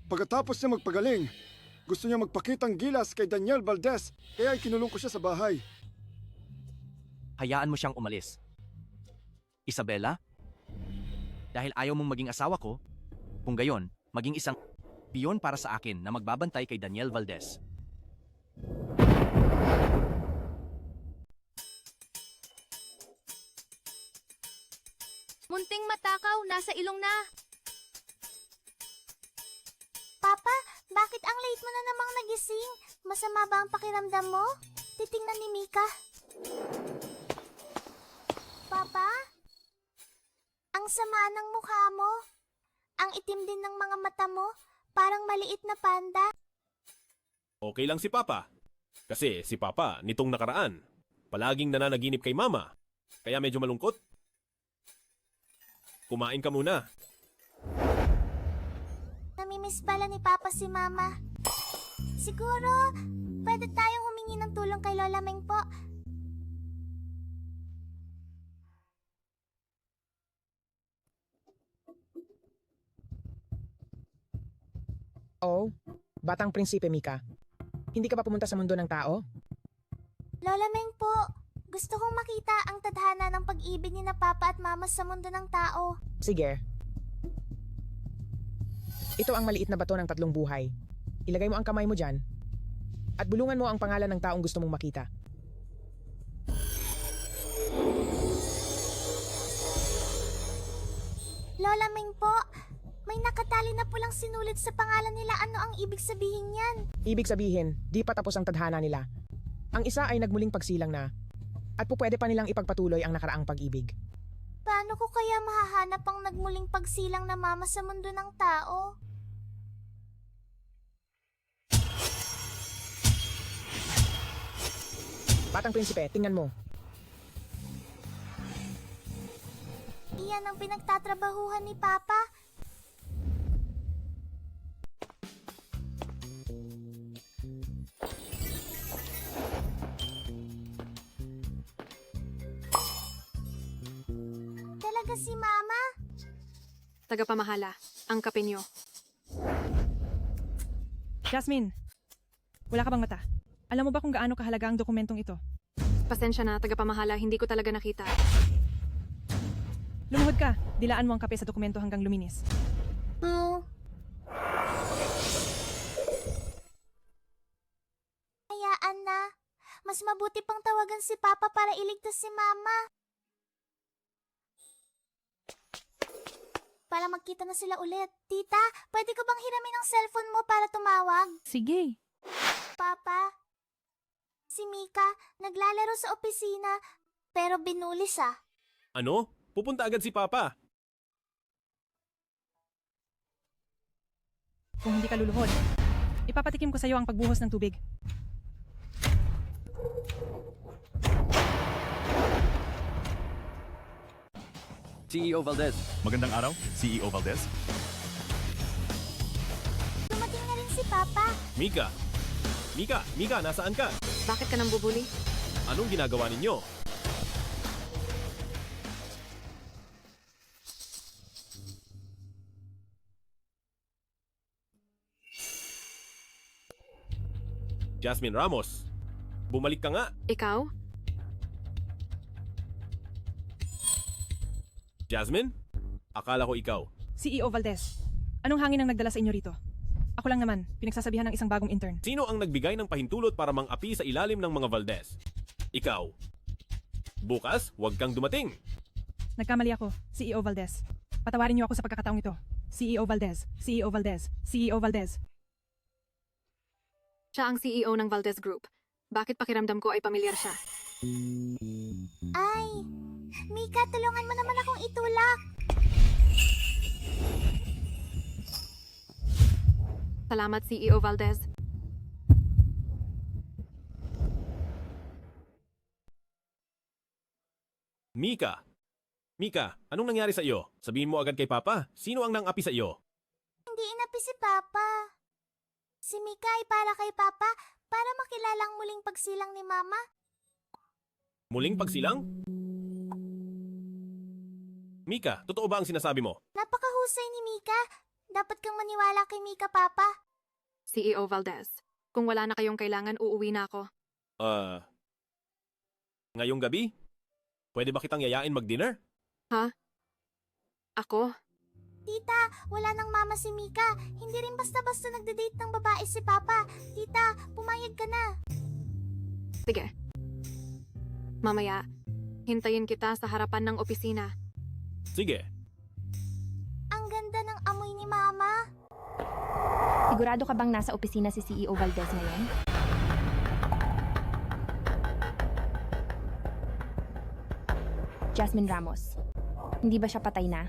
Pagkatapos niya magpagaling, gusto niya magpakitang gilas kay Daniel Valdez, kaya ikinulong ko siya sa bahay. Hayaan mo siyang umalis. Isabela? Dahil ayaw mong maging asawa ko, kung gayon, maging isang piyon para sa akin na magbabantay kay Daniel Valdez. Munting matakaw, nasa ilong na. Papa, bakit ang late mo na namang nagising? Masama ba ang pakiramdam mo? Titingnan ni Mika. Papa? Ang sama ng mukha mo. Ang itim din ng mga mata mo. Parang maliit na panda. Okay lang si Papa. Kasi si Papa, nitong nakaraan, palaging nananaginip kay Mama. Kaya medyo malungkot. Kumain ka muna. Namimiss pala ni Papa si Mama. Siguro, pwede tayong humingi ng tulong kay Lola Meng po. Oh, batang prinsipe Mika. Hindi ka pa pumunta sa mundo ng tao? Lola Meng po, gusto kong makita ang tadhana ng pag-ibig ni na Papa at Mama sa mundo ng tao. Sige. Ito ang maliit na bato ng 3 buhay. Ilagay mo ang kamay mo dyan at bulungan mo ang pangalan ng taong gusto mong makita. Lola Meng po, may nakatali na pulang sinulit sa pangalan nila. Ano ang ibig sabihin yan? Ibig sabihin, di pa tapos ang tadhana nila. Ang isa ay nagmuling pagsilang na at pupwede pa nilang ipagpatuloy ang nakaraang pag-ibig. Paano ko kaya mahahanap ang nagmuling pagsilang na mama sa mundo ng tao? Batang prinsipe, tingnan mo. Iyan ang pinagtatrabahuhan ni Papa. Talaga si Mama? Tagapamahala, ang kape niyo. Jasmine, wala ka bang mata? Alam mo ba kung gaano kahalaga ang dokumentong ito? Pasensya na, tagapamahala, hindi ko talaga nakita. Lumuhod ka, dilaan mo ang kape sa dokumento hanggang luminis. Oh. Hayaan na. Mas mabuti pang tawagan si Papa para iligtas si Mama. para magkita na sila ulit. Tita, pwede ko bang hiramin ang cellphone mo para tumawag? Sige. Papa, si Mika, naglalaro sa opisina, pero binuli siya. Ano? Pupunta agad si Papa. Kung hindi ka luluhod, ipapatikim ko sa iyo ang pagbuhos ng tubig. CEO Valdez. Magandang araw, CEO Valdez. Dumating na rin si Papa. Mika! Mika, nasaan ka? Bakit ka nang bubuli? Anong ginagawa ninyo? Jasmine Ramos, bumalik ka nga. Ikaw? Jasmine? Akala ko ikaw. CEO Valdez, anong hangin ang nagdala sa inyo rito? Ako lang naman, pinagsasabihan ng isang bagong intern. Sino ang nagbigay ng pahintulot para mang-api sa ilalim ng mga Valdez? Ikaw. Bukas, huwag kang dumating. Nagkamali ako, CEO Valdez. Patawarin niyo ako sa pagkakataong ito. CEO Valdez, CEO Valdez, CEO Valdez. Siya ang CEO ng Valdez Group. Bakit pakiramdam ko ay pamilyar siya? Ay, Mika, tulungan mo naman akong itulak. Salamat, CEO Valdez. Mika, anong nangyari sa iyo? Sabihin mo agad kay Papa, sino ang nang-api sa iyo? Hindi inapi si Papa. Si Mika ay para kay Papa para makilalang muling pagsilang ni Mama. Muling pagsilang? Mika, totoo ba ang sinasabi mo? Napakahusay ni Mika. Dapat kang maniwala kay Mika, Papa. CEO Valdez, kung wala na kayong kailangan, uuwi na ako. Ngayong gabi? Pwede ba kitang yayain mag-dinner? Ha? Ako? Tita, wala nang mama si Mika. Hindi rin basta-basta nagde-date ng babae si Papa. Tita, pumayag ka na. Sige. Mamaya, hintayin kita sa harapan ng opisina. Sige. Ang ganda ng amoy ni Mama. Sigurado ka bang nasa opisina si CEO Valdez ngayon? Jasmine Ramos. Hindi ba siya patay na?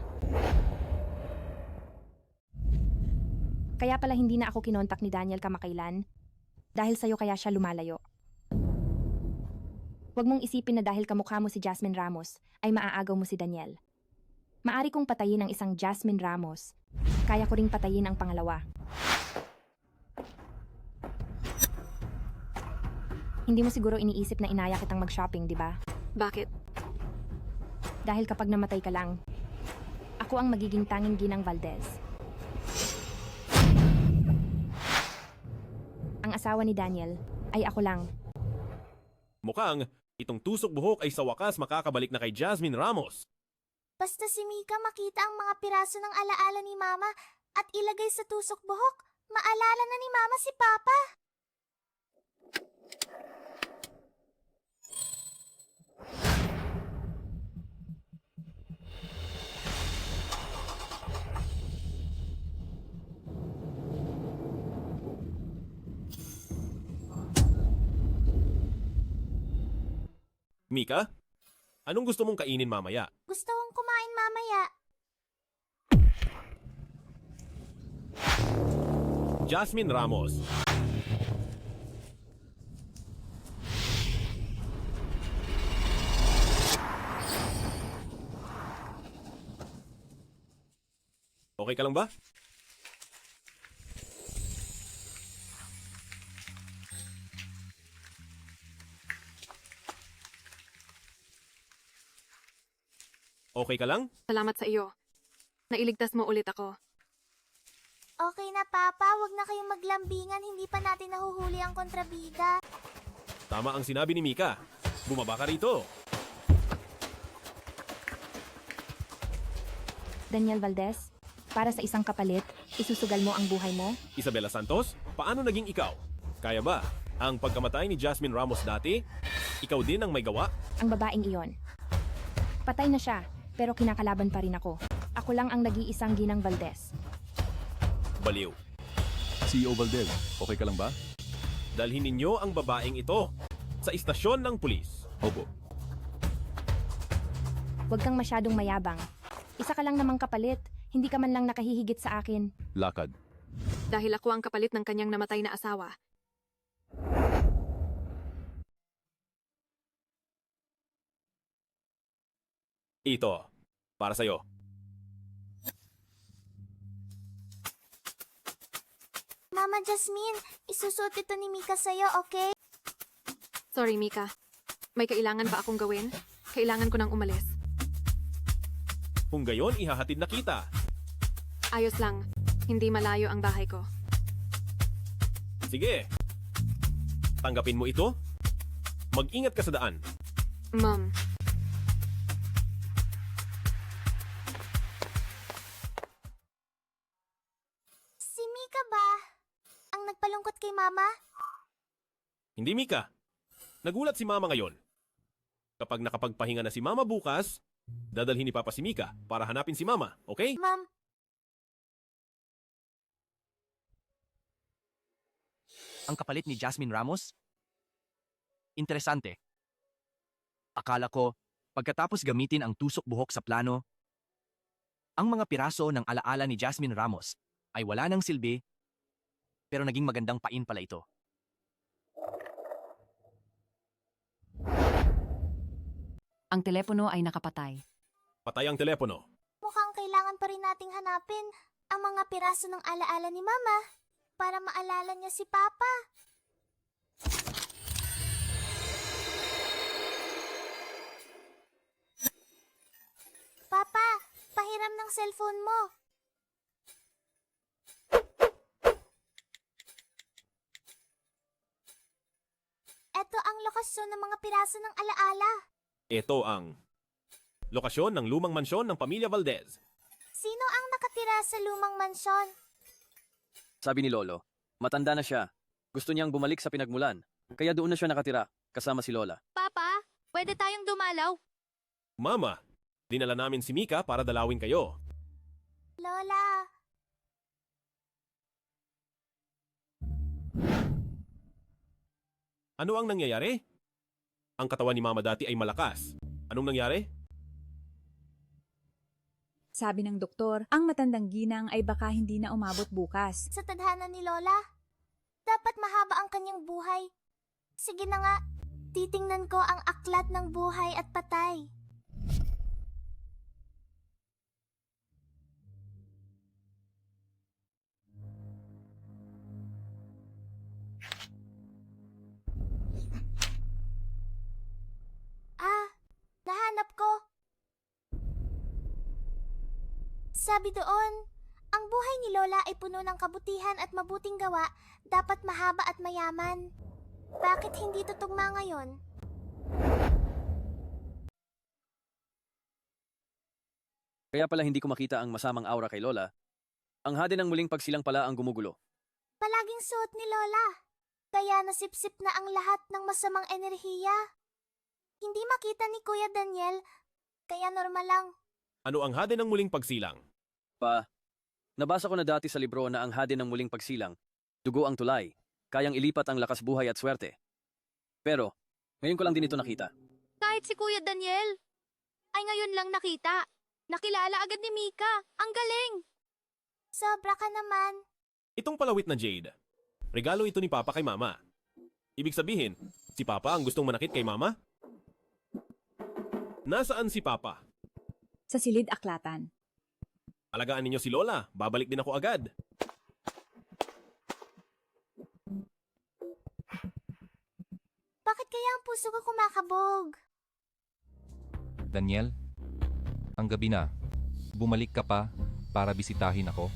Kaya pala hindi na ako kinontak ni Daniel kamakailan. Dahil sa'yo kaya siya lumalayo. Huwag mong isipin na dahil kamukha mo si Jasmine Ramos, ay maaagaw mo si Daniel. Maari kong patayin ang isang Jasmine Ramos. Kaya ko ring patayin ang pangalawa. Hindi mo siguro iniisip na inaya kitang mag-shopping, di ba? Bakit? Dahil kapag namatay ka lang, ako ang magiging tanging ginang Valdez. Ang asawa ni Daniel ay ako lang. Mukhang itong tusok buhok ay sa wakas makakabalik na kay Jasmine Ramos. Basta si Mika makita ang mga piraso ng alaala ni Mama at ilagay sa tusok buhok, maalala na ni Mama si Papa. Mika, anong gusto mong kainin mamaya? Gusto kong kumain mamaya. Jasmine Ramos. Okay ka lang ba? Okay ka lang? Salamat sa iyo. Nailigtas mo ulit ako. Okay na, Papa. Huwag na kayong maglambingan. Hindi pa natin nahuhuli ang kontrabida. Tama ang sinabi ni Mika. Bumaba ka rito. Daniel Valdez, para sa isang kapalit, isusugal mo ang buhay mo? Isabela Santos, paano naging ikaw? Kaya ba, ang pagkamatay ni Jasmine Ramos dati, ikaw din ang may gawa? Ang babaeng iyon. Patay na siya, pero kinakalaban pa rin ako. Ako Ako lang ang nag-iisang Ginang Valdez. Baliw. CEO Valdez, okay ka lang ba? Dalhin ninyo ang babaeng ito sa istasyon ng pulis. Opo. Huwag kang masyadong mayabang. Isa ka lang namang kapalit. Hindi ka man lang nakahihigit sa akin. Lakad. Dahil ako ang kapalit ng kanyang namatay na asawa. Ito, para sa'yo. Mama Jasmine, isusuot ito ni Mika sa'yo, okay? Sorry, Mika. May kailangan ba akong gawin? Kailangan ko nang umalis. Kung gayon, ihahatid na kita. Ayos lang. Hindi malayo ang bahay ko. Sige. Tanggapin mo ito. Mag-ingat ka sa daan. Mom, Si Mika ba? Ang nagpalungkot kay Mama? Hindi, Mika. Nagulat si Mama ngayon. Kapag nakapagpahinga na si Mama bukas, dadalhin ni Papa si Mika para hanapin si Mama, okay? Ma'am, Ang kapalit ni Jasmine Ramos? Interesante. Akala ko, pagkatapos gamitin ang tusok buhok sa plano, ang mga piraso ng alaala ni Jasmine Ramos ay wala nang silbi, pero naging magandang pain pala ito. Ang telepono ay nakapatay. Patay ang telepono. mukhang kailangan pa rin nating hanapin ang mga piraso ng alaala ni Mama para maalala niya si Papa. Papa, pahiram ng cellphone mo. Ito ang lokasyon ng mga piraso ng alaala. Ito ang lokasyon ng lumang mansyon ng pamilya Valdez. Sino ang nakatira sa lumang mansyon? Sabi ni Lolo, matanda na siya. Gusto niyang bumalik sa pinagmulan. Kaya doon na siya nakatira, kasama si Lola. Papa, pwede tayong dumalaw. Mama, dinala namin si Mika para dalawin kayo. Lola, Ano ang nangyayari? Ang katawan ni Mama dati ay malakas. Anong nangyari? Sabi ng doktor, ang matandang ginang ay baka hindi na umabot bukas. sa tadhana ni Lola, dapat mahaba ang kanyang buhay. Sige na nga, titingnan ko ang aklat ng buhay at patay. Nahanap ko. Sabi doon, ang buhay ni Lola ay puno ng kabutihan at mabuting gawa, dapat mahaba at mayaman. Bakit hindi tutugma ngayon? Kaya pala hindi ko makita ang masamang aura kay Lola. Ang hade ng muling pagsilang pala ang gumugulo. Palaging suot ni Lola. Kaya nasipsip na ang lahat ng masamang enerhiya. Hindi makita ni Kuya Daniel, kaya normal lang. Ano ang hade ng muling pagsilang? Pa, nabasa ko na dati sa libro na ang hade ng muling pagsilang, dugo ang tulay, kayang ilipat ang lakas buhay at swerte. Pero, ngayon ko lang din ito nakita. Kahit si Kuya Daniel, ay ngayon lang nakita. Nakilala agad ni Mika. Ang galing! Sobra ka naman. Itong palawit na jade. Regalo ito ni Papa kay Mama. Ibig sabihin, si Papa ang gustong manakit kay Mama? Nasaan si Papa? Sa silid aklatan. Alagaan ninyo si Lola. Babalik din ako agad. Bakit kaya ang puso ko kumakabog? Daniel, ang gabi na. Bumalik ka pa para bisitahin ako?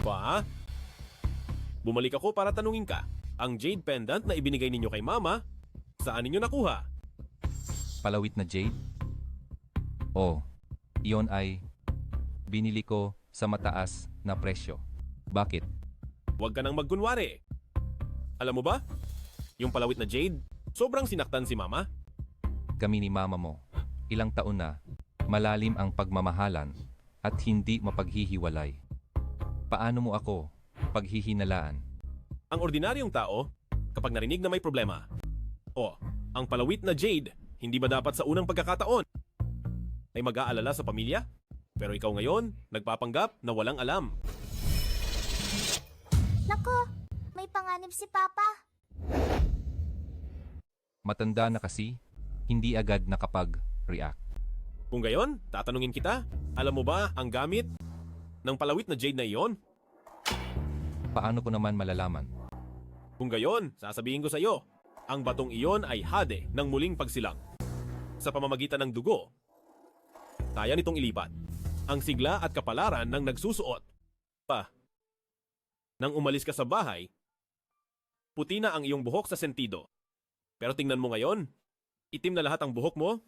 Pa? Bumalik ako para tanungin ka. Ang jade pendant na ibinigay ninyo kay Mama, saan ninyo nakuha? Palawit na jade? Oh, iyon ay binili ko sa mataas na presyo. Bakit? Huwag ka nang magkunwari. Alam mo ba? Yung palawit na jade, sobrang sinaktan si Mama. Kami ni mama mo, ilang taon na, malalim ang pagmamahalan, at hindi mapaghihiwalay. Paano mo ako paghihinalaan? Ang ordinaryong tao, kapag narinig na may problema, ang palawit na Jade, hindi ba dapat sa unang pagkakataon ay mag-aalala sa pamilya? Pero ikaw ngayon, nagpapanggap na walang alam. Nako, may panganib si Papa. Matanda na kasi, hindi agad nakapag-react. Kung gayon, tatanungin kita, alam mo ba ang gamit ng palawit na Jade na iyon? Paano ko naman malalaman? Kung gayon, sasabihin ko sa iyo, ang batong iyon ay hade ng muling pagsilang. Sa pamamagitan ng dugo, kaya nitong ilipat ang sigla at kapalaran ng nagsusuot. Nang umalis ka sa bahay, puti na ang iyong buhok sa sentido. Pero tingnan mo ngayon, itim na lahat ang buhok mo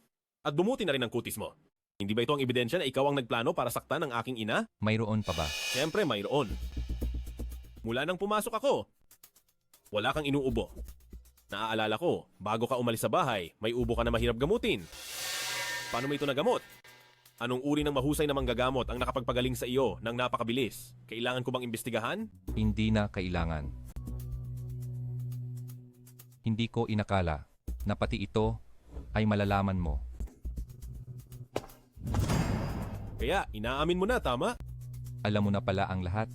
at bumuti na rin ang kutis mo. Hindi ba ito ang ebidensya na ikaw ang nagplano para saktan ang aking ina? Mayroon pa ba? Siyempre mayroon. Mula nang pumasok ako, wala kang inuubo. Naaalala ko, bago ka umalis sa bahay, may ubo ka na mahirap gamutin. Paano mo ito nagamot? Anong uri ng mahusay na manggagamot ang nakapagpagaling sa iyo ng napakabilis? Kailangan ko bang imbestigahan? Hindi na kailangan. Hindi ko inakala na pati ito ay malalaman mo. Kaya, inaamin mo na, tama? Alam mo na pala ang lahat.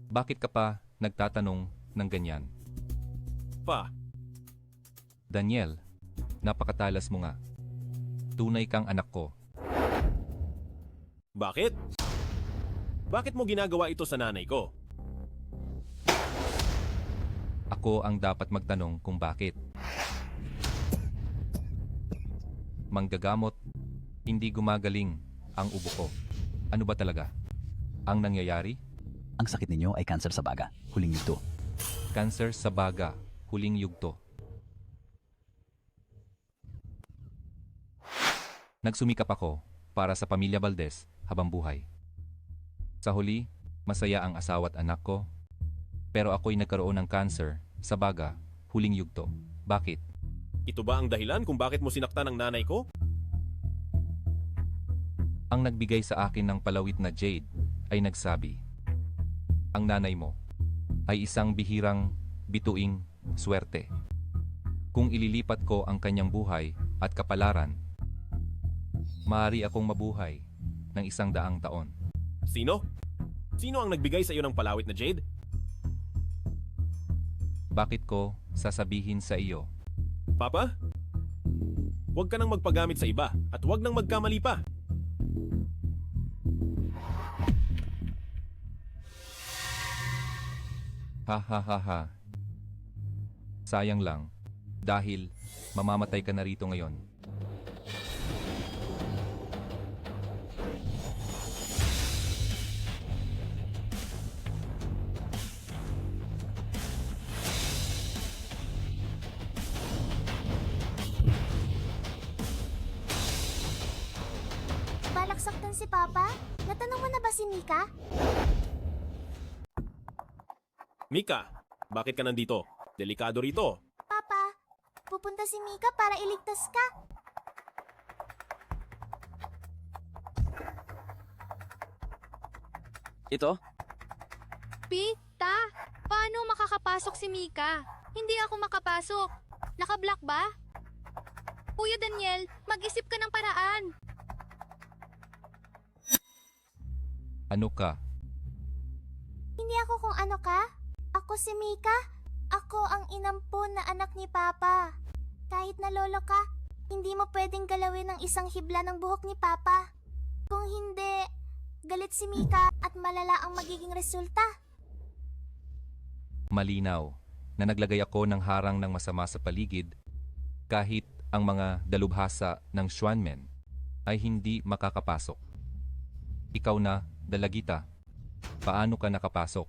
Bakit ka pa nagtatanong ng ganyan? Daniel, napakatalas mo nga. Tunay kang anak ko. Bakit? Bakit mo ginagawa ito sa nanay ko? Ako ang dapat magtanong kung bakit. Manggagamot, hindi gumagaling ang ubo ko. Ano ba talaga ang nangyayari? Ang sakit ninyo ay kanser sa baga, huling yugto. Kanser sa baga, huling yugto. Nagsumikap ako para sa pamilya Valdez habang buhay. Sa huli, masaya ang asawa at anak ko, pero ako'y nagkaroon ng cancer sa baga, huling yugto. Bakit? Ito ba ang dahilan kung bakit mo sinaktan ang nanay ko? Ang nagbigay sa akin ng palawit na Jade ay nagsabi, ang nanay mo ay isang bihirang bituing swerte. Kung ililipat ko ang kanyang buhay at kapalaran, maaari akong mabuhay ng 100 taon. Sino? Sino ang nagbigay sa iyo ng palawit na Jade? Bakit ko sasabihin sa iyo? Papa? Huwag ka nang magpagamit sa iba at huwag nang magkamali pa. Ha ha ha ha. Sayang lang, dahil mamamatay ka na rito ngayon. Balak saktan si Papa? Natanong mo na ba si Mika? Mika, bakit ka nandito? Delikado rito. Papa, pupunta si Mika para iligtas ka. Ito? Pita, paano makakapasok si Mika? Hindi ako makapasok. Nakablock ba? Kuya Daniel, mag-isip ka ng paraan. Ano ka? Hindi ako kung ano ka. Ako si Mika. Ako ang inampon na anak ni Papa. Kahit na lolo ka, hindi mo pwedeng galawin ang isang hibla ng buhok ni Papa. Kung hindi, galit si Mika at malala ang magiging resulta. Malinaw na naglagay ako ng harang ng masama sa paligid kahit ang mga dalubhasa ng Xuanmen ay hindi makakapasok. Ikaw na, Dalagita, paano ka nakapasok?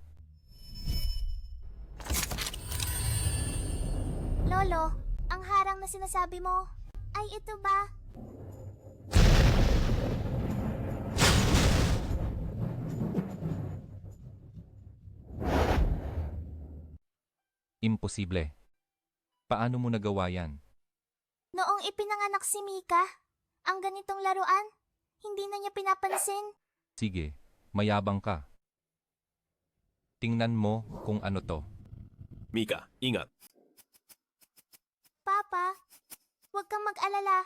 Lolo, ang harang na sinasabi mo, ay ito ba? Imposible. Paano mo nagawa yan? Noong ipinanganak si Mika, ang ganitong laruan, hindi na niya pinapansin. Sige, mayabang ka. Tingnan mo kung ano to. Mika, ingat. Papa, huwag kang mag-alala.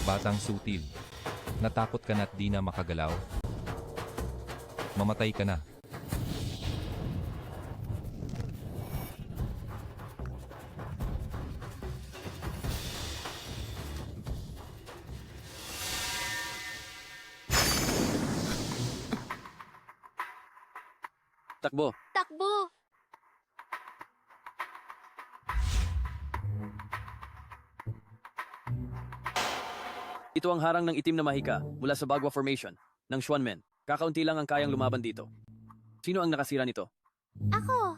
Batang sutil. Natakot ka na't di na makagalaw? Mamatay ka na. Takbo. Takbo! Ito ang harang ng itim na mahika mula sa Bagua Formation ng Xuanmen. Kakaunti lang ang kayang lumaban dito. Sino ang nakasira nito? Ako.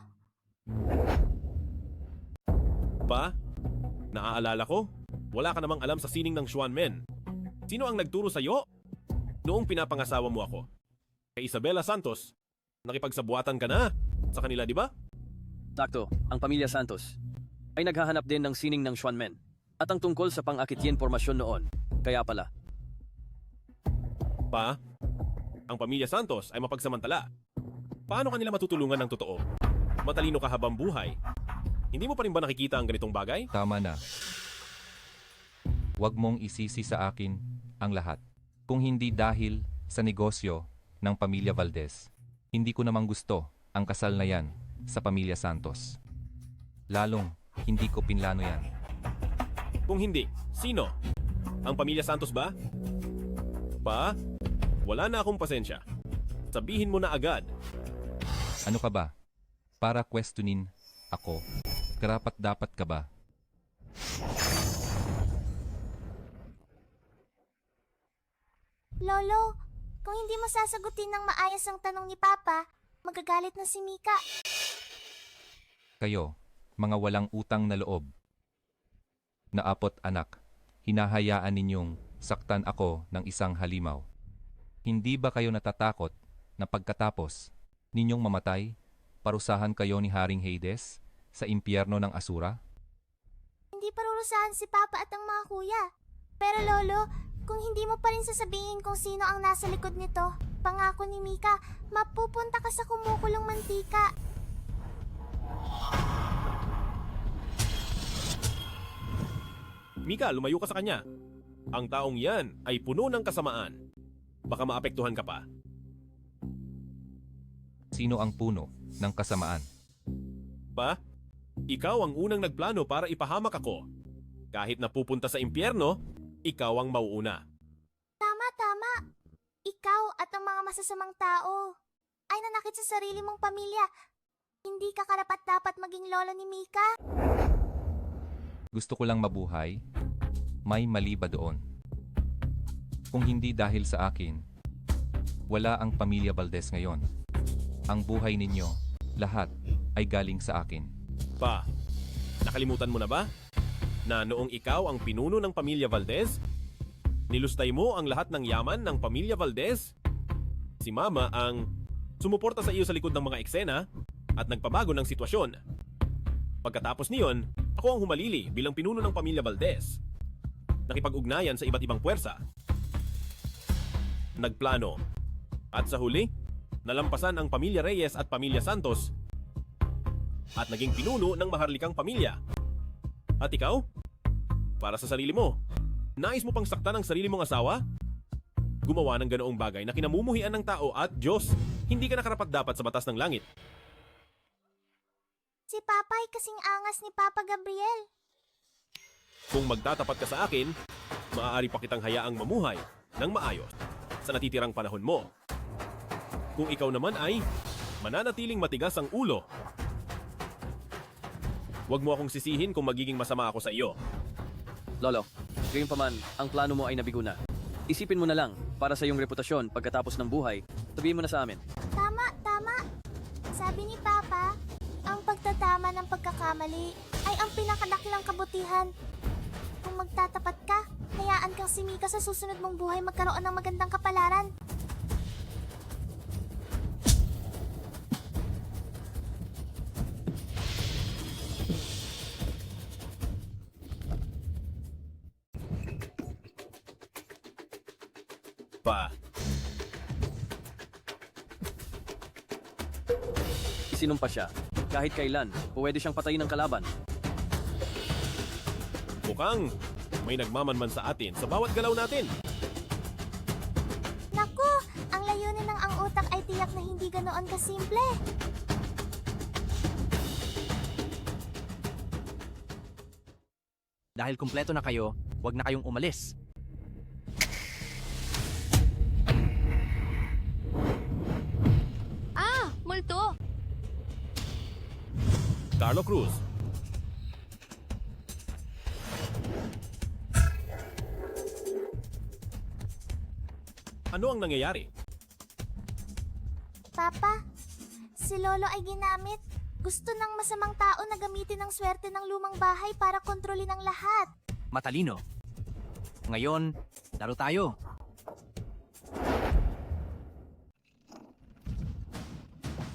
Pa? Naaalala ko? Wala ka namang alam sa sining ng Xuanmen. Sino ang nagturo sa'yo? Noong pinapangasawa mo ako. Kay Isabela Santos. Nakipagsabuatan ka na sa kanila, di ba? Sakto, ang pamilya Santos ay naghahanap din ng sining ng Xuanmen at ang tungkol sa pang-akitien formasyon noon. Kaya pala. Pa, ang pamilya Santos ay mapagsamantala. Paano kanila matutulungan ng totoo? Matalino ka habang buhay. Hindi mo pa rin ba nakikita ang ganitong bagay? Tama na. Huwag mong isisi sa akin ang lahat. Kung hindi dahil sa negosyo ng pamilya Valdez, hindi ko namang gusto ang kasal na yan sa pamilya Santos. Lalong hindi ko pinlano yan. Kung hindi, sino? Ang pamilya Santos ba? Pa, wala na akong pasensya. Sabihin mo na agad. Ano ka ba? Para questionin ako, karapat dapat ka ba? Lolo, kung hindi mo sasagutin ng maayos ang tanong ni Papa, magagalit na si Mika. Kayo, mga walang utang na loob. Naapot anak, hinahayaan ninyong saktan ako ng isang halimaw. Hindi ba kayo natatakot na pagkatapos ninyong mamatay, parusahan kayo ni Haring Hades sa impyerno ng Asura? Hindi parurusahan si Papa at ang mga kuya. Pero Lolo, kung hindi mo pa rin sasabihin kung sino ang nasa likod nito, pangako ni Mika, mapupunta ka sa kumukulong mantika. Mika, lumayo ka sa kanya. Ang taong yan ay puno ng kasamaan. Baka maapektuhan ka pa. Sino ang puno ng kasamaan? Pa, ikaw ang unang nagplano para ipahamak ako. Kahit na pupunta sa impyerno, ikaw ang mauuna. Tama. Ikaw at ang mga masasamang tao ay nanakit sa sarili mong pamilya. Hindi ka karapat-dapat maging lolo ni Mika. Gusto ko lang mabuhay? May mali ba doon? Kung hindi dahil sa akin, wala ang pamilya Valdez ngayon. Ang buhay ninyo, lahat, ay galing sa akin. Pa, nakalimutan mo na ba? Na noong ikaw ang pinuno ng pamilya Valdez, nilustay mo ang lahat ng yaman ng pamilya Valdez? Si Mama ang sumuporta sa iyo sa likod ng mga eksena at nagpabago ng sitwasyon. Pagkatapos niyon, ako ang humalili bilang pinuno ng pamilya Valdez. Nakipag-ugnayan sa iba't ibang puwersa. Nagplano. At sa huli, nalampasan ang pamilya Reyes at pamilya Santos at naging pinuno ng maharlikang pamilya. At ikaw? Para sa sarili mo, nais mo pang saktan ang sarili mong asawa? Gumawa ng ganoong bagay na kinamumuhian ng tao at Diyos, hindi ka nakarapat-dapat sa batas ng langit. Si Papa ay kasing angas ni Papa Gabriel. Kung magtatapat ka sa akin, maaari pa kitang hayaang mamuhay ng maayos sa natitirang panahon mo. Kung ikaw naman ay mananatiling matigas ang ulo, huwag mo akong sisihin kung magiging masama ako sa iyo. Lolo, gayunpaman, ang plano mo ay nabigo na. Isipin mo na lang, para sa iyong reputasyon pagkatapos ng buhay, sabihin mo na sa amin. Tama. Sabi ni Papa, ang pagtatama ng pagkakamali ay ang pinakadakilang kabutihan. Kung magtatapat ka, hayaan kang si Mika sa susunod mong buhay magkaroon ng magandang kapalaran. Isinumpa siya. Kahit kailan, pwede siyang patayin ng kalaban. Mukhang may nagmamanman sa atin sa bawat galaw natin. Naku, ang layunin ng ang utak ay tiyak na hindi ganoon kasimple. Dahil kumpleto na kayo, huwag na kayong umalis. Multo! Carlo Cruz. Ano ang nangyayari? Papa, si Lolo ay ginamit. Gusto ng masamang tao na gamitin ang swerte ng lumang bahay para kontrolin ang lahat. Matalino. Ngayon, laro tayo.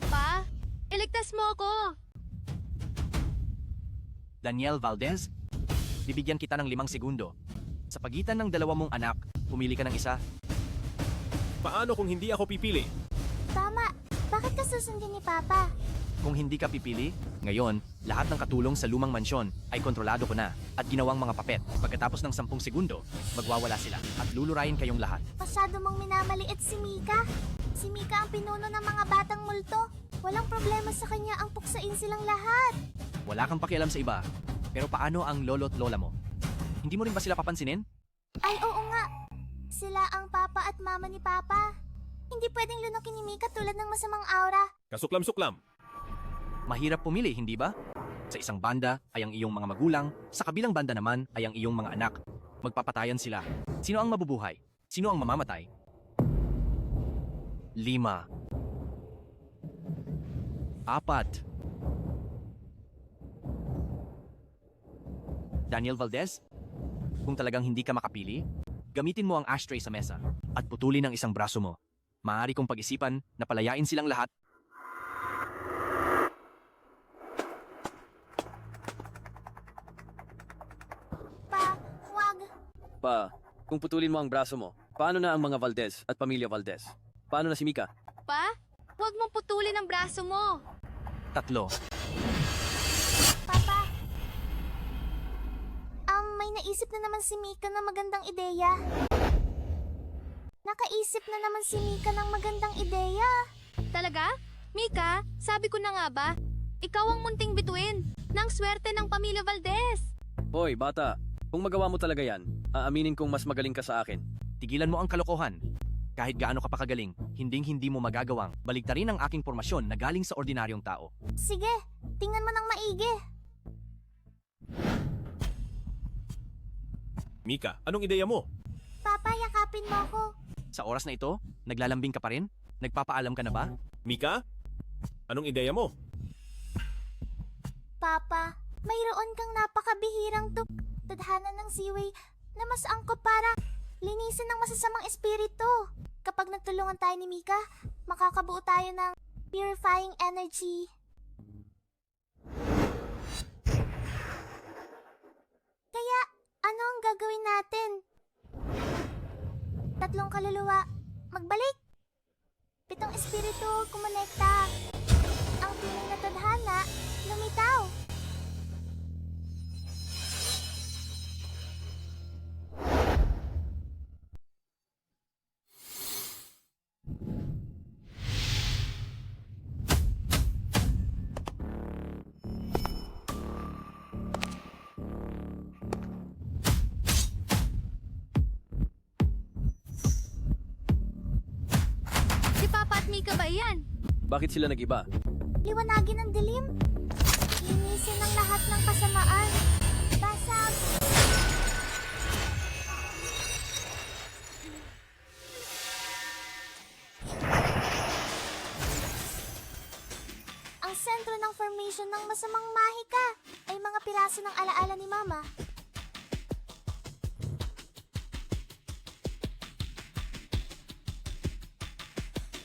Pa, iligtas mo ako! Daniel Valdez, bibigyan kita ng 5 segundo. Sa pagitan ng 2 mong anak, pumili ka ng isa. Paano kung hindi ako pipili? Tama, bakit ka susundin ni Papa? Kung hindi ka pipili, ngayon, lahat ng katulong sa lumang mansyon ay kontrolado ko na at ginawang mga papet. Pagkatapos ng 10 segundo, magwawala sila at lulurayin kayong lahat. Masyado mong minamaliit si Mika. Si Mika ang pinuno ng mga batang multo. Walang problema sa kanya ang puksain silang lahat. Wala kang pakialam sa iba. Pero paano ang lolo't lola mo? Hindi mo rin ba sila papansinin? Ay oo nga, sila ang papa at mama ni Papa. Hindi pwedeng lunukin ni Mika tulad ng masamang aura. Kasuklam-suklam. Mahirap pumili, hindi ba? Sa isang banda ay ang iyong mga magulang, sa kabilang banda naman ay ang iyong mga anak. Magpapatayan sila. Sino ang mabubuhay? Sino ang mamamatay? 5. 4. Daniel Valdez, kung talagang hindi ka makapili, gamitin mo ang ashtray sa mesa at putulin ang isang braso mo. Maaari kong pag-isipan na palayain silang lahat. Pa, kung putulin mo ang braso mo, paano na ang mga Valdez at pamilya Valdez? Paano na si Mika? Pa, huwag mong putulin ang braso mo. 3. Papa, may naisip na naman si Mika ng magandang ideya. Nakaisip na naman si Mika ng magandang ideya. Talaga? Mika, sabi ko na nga ba? Ikaw ang munting bituin ng swerte ng pamilya Valdez. Hoy, bata, kung magawa mo talaga yan, aaminin kong mas magaling ka sa akin. Tigilan mo ang kalokohan. Kahit gaano ka pa kagaling, hinding-hindi mo magagawang baligtarin ang aking pormasyon na galing sa ordinaryong tao. Sige, tingnan mo ng maigi. Mika, anong ideya mo? Papa, yakapin mo ako. Sa oras na ito, naglalambing ka pa rin? Nagpapaalam ka na ba? Mika, anong ideya mo? Papa, mayroon kang napakabihirang tadhana ng Ziway na mas angkop para linisin ng masasamang espiritu. Kapag nagtulungan tayo ni Mika, makakabuo tayo ng purifying energy. Kaya, ano ang gagawin natin? 3 kaluluwa, magbalik. 7 espiritu, kumonekta. Ang tunay na tadhana, lumitaw. Si Papa at Mika ba iyan? Bakit sila nag-iba? Liwanagin ang dilim. Linisin ang lahat ng kasamaan. Basag. Ang sentro ng formation ng masamang mahika ay mga piraso ng alaala ni Mama.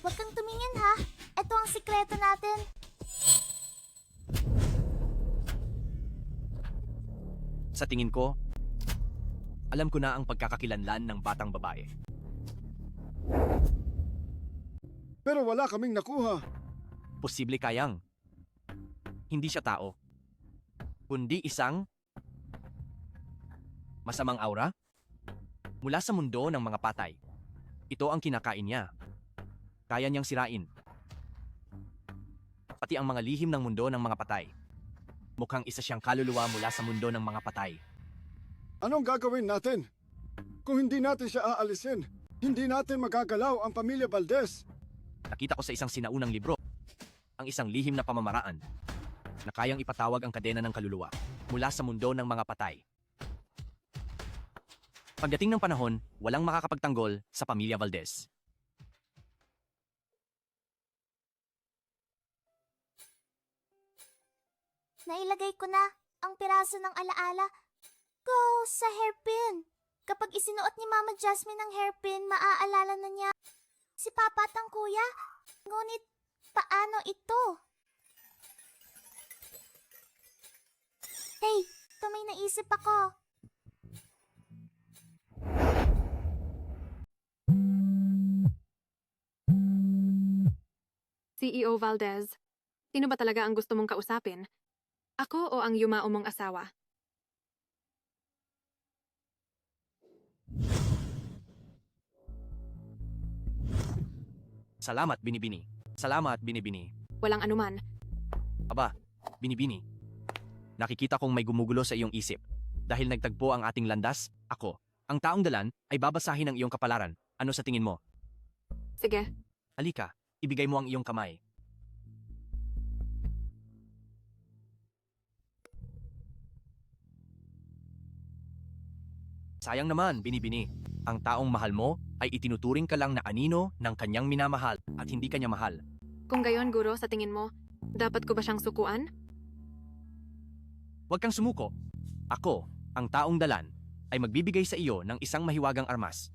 Huwag kang tumingin ha. Ito ang sikreto natin. Sa tingin ko, alam ko na ang pagkakakilanlan ng batang babae. Pero wala kaming nakuha. Posible kayang. Hindi siya tao, kundi isang masamang aura mula sa mundo ng mga patay. Ito ang kinakain niya. Kaya niyang sirain pati ang mga lihim ng mundo ng mga patay. Mukhang isa siyang kaluluwa mula sa mundo ng mga patay. Anong gagawin natin? Kung hindi natin siya aalisin, hindi natin magagalaw ang pamilya Valdez. Nakita ko sa isang sinaunang libro ang isang lihim na pamamaraan na kayang ipatawag ang kadena ng kaluluwa mula sa mundo ng mga patay. Pagdating ng panahon, walang makakapagtanggol sa pamilya Valdez. Nailagay ko na ang piraso ng alaala ko sa hairpin. Kapag isinuot ni Mama Jasmine ang hairpin, maaalala na niya si Papa at ang Kuya. Ngunit, paano ito? Hey, may naisip ako. CEO Valdez, sino ba talaga ang gusto mong kausapin? Ako o ang yumao mong asawa? Salamat, Binibini. Salamat, Binibini. Walang anuman. Aba, Binibini. Nakikita kong may gumugulo sa iyong isip. Dahil nagtagpo ang ating landas, ako, ang taong dalan, ay babasahin ang iyong kapalaran. Ano sa tingin mo? Sige. Halika, ibigay mo ang iyong kamay. Sayang naman, Binibini. Ang taong mahal mo ay itinuturing ka lang na anino ng kanyang minamahal at hindi kanya mahal. Kung gayon, Guro, sa tingin mo, dapat ko ba siyang sukuan? Huwag kang sumuko. Ako, ang taong dalan, ay magbibigay sa iyo ng isang mahiwagang armas.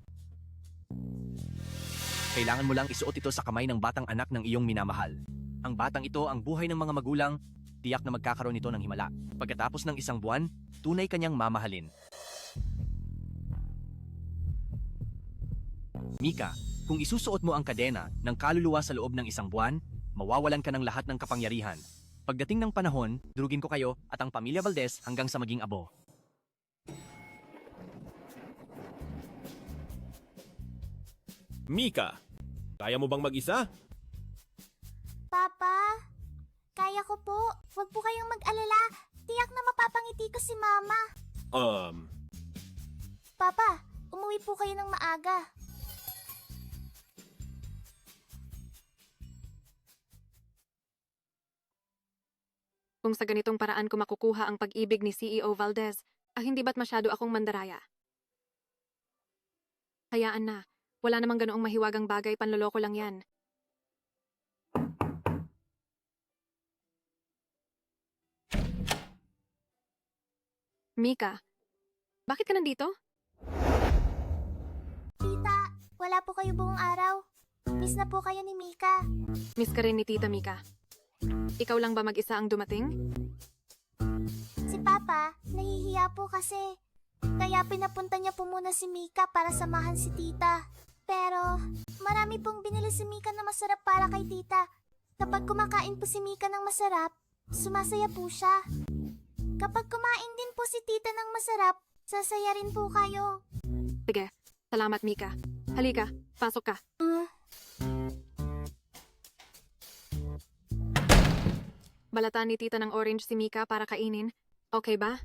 Kailangan mo lang isuot ito sa kamay ng batang anak ng iyong minamahal. Ang batang ito ang buhay ng mga magulang, tiyak na magkakaroon ito ng himala. Pagkatapos ng isang buwan, tunay kanyang mamahalin. Mika, kung isusuot mo ang kadena ng kaluluwa sa loob ng isang buwan, mawawalan ka ng lahat ng kapangyarihan. Pagdating ng panahon, durugin ko kayo at ang pamilya Valdez hanggang sa maging abo. Mika, kaya mo bang mag-isa? Papa, kaya ko po. Huwag po kayong mag-alala. Tiyak na mapapangiti ko si Mama. Papa, umuwi po kayo ng maaga. Kung sa ganitong paraan ko makukuha ang pag-ibig ni CEO Valdez, hindi ba't masyado akong mandaraya? Hayaan na. Wala namang ganoong mahiwagang bagay, panloloko lang yan. Mika, bakit ka nandito? Tita, wala po kayo buong araw. Miss na po kayo ni Mika. Miss ka rin ni Tita Mika. Ikaw lang ba mag-isa ang dumating? Si Papa, nahihiya po kasi. Kaya pinapunta niya po muna si Mika para samahan si Tita. Pero, marami pong binili si Mika na masarap para kay Tita. Kapag kumakain po si Mika ng masarap, sumasaya po siya. Kapag kumain din po si Tita ng masarap, sasaya rin po kayo. Sige, salamat Mika. Halika, pasok ka. Balatan ni Tita ng orange si Mika para kainin. Okay ba?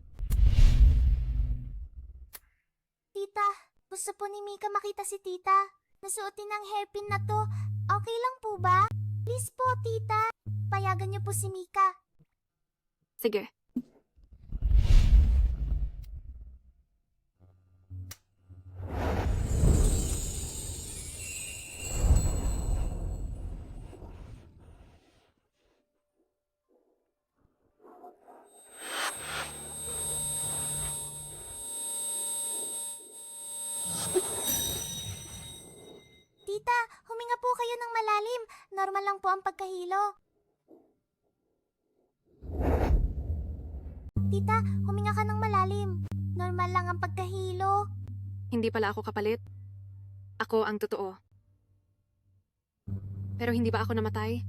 Tita, gusto po ni Mika makita si Tita. Nasuotin ang hairpin na to. Okay lang po ba? Please po, Tita. Payagan niyo po si Mika. Sige. Tita, huminga po kayo ng malalim. Normal lang po ang pagkahilo. Tita, huminga ka ng malalim. Normal lang ang pagkahilo. Hindi pala ako kapalit. Ako ang totoo. Pero hindi ba ako namatay?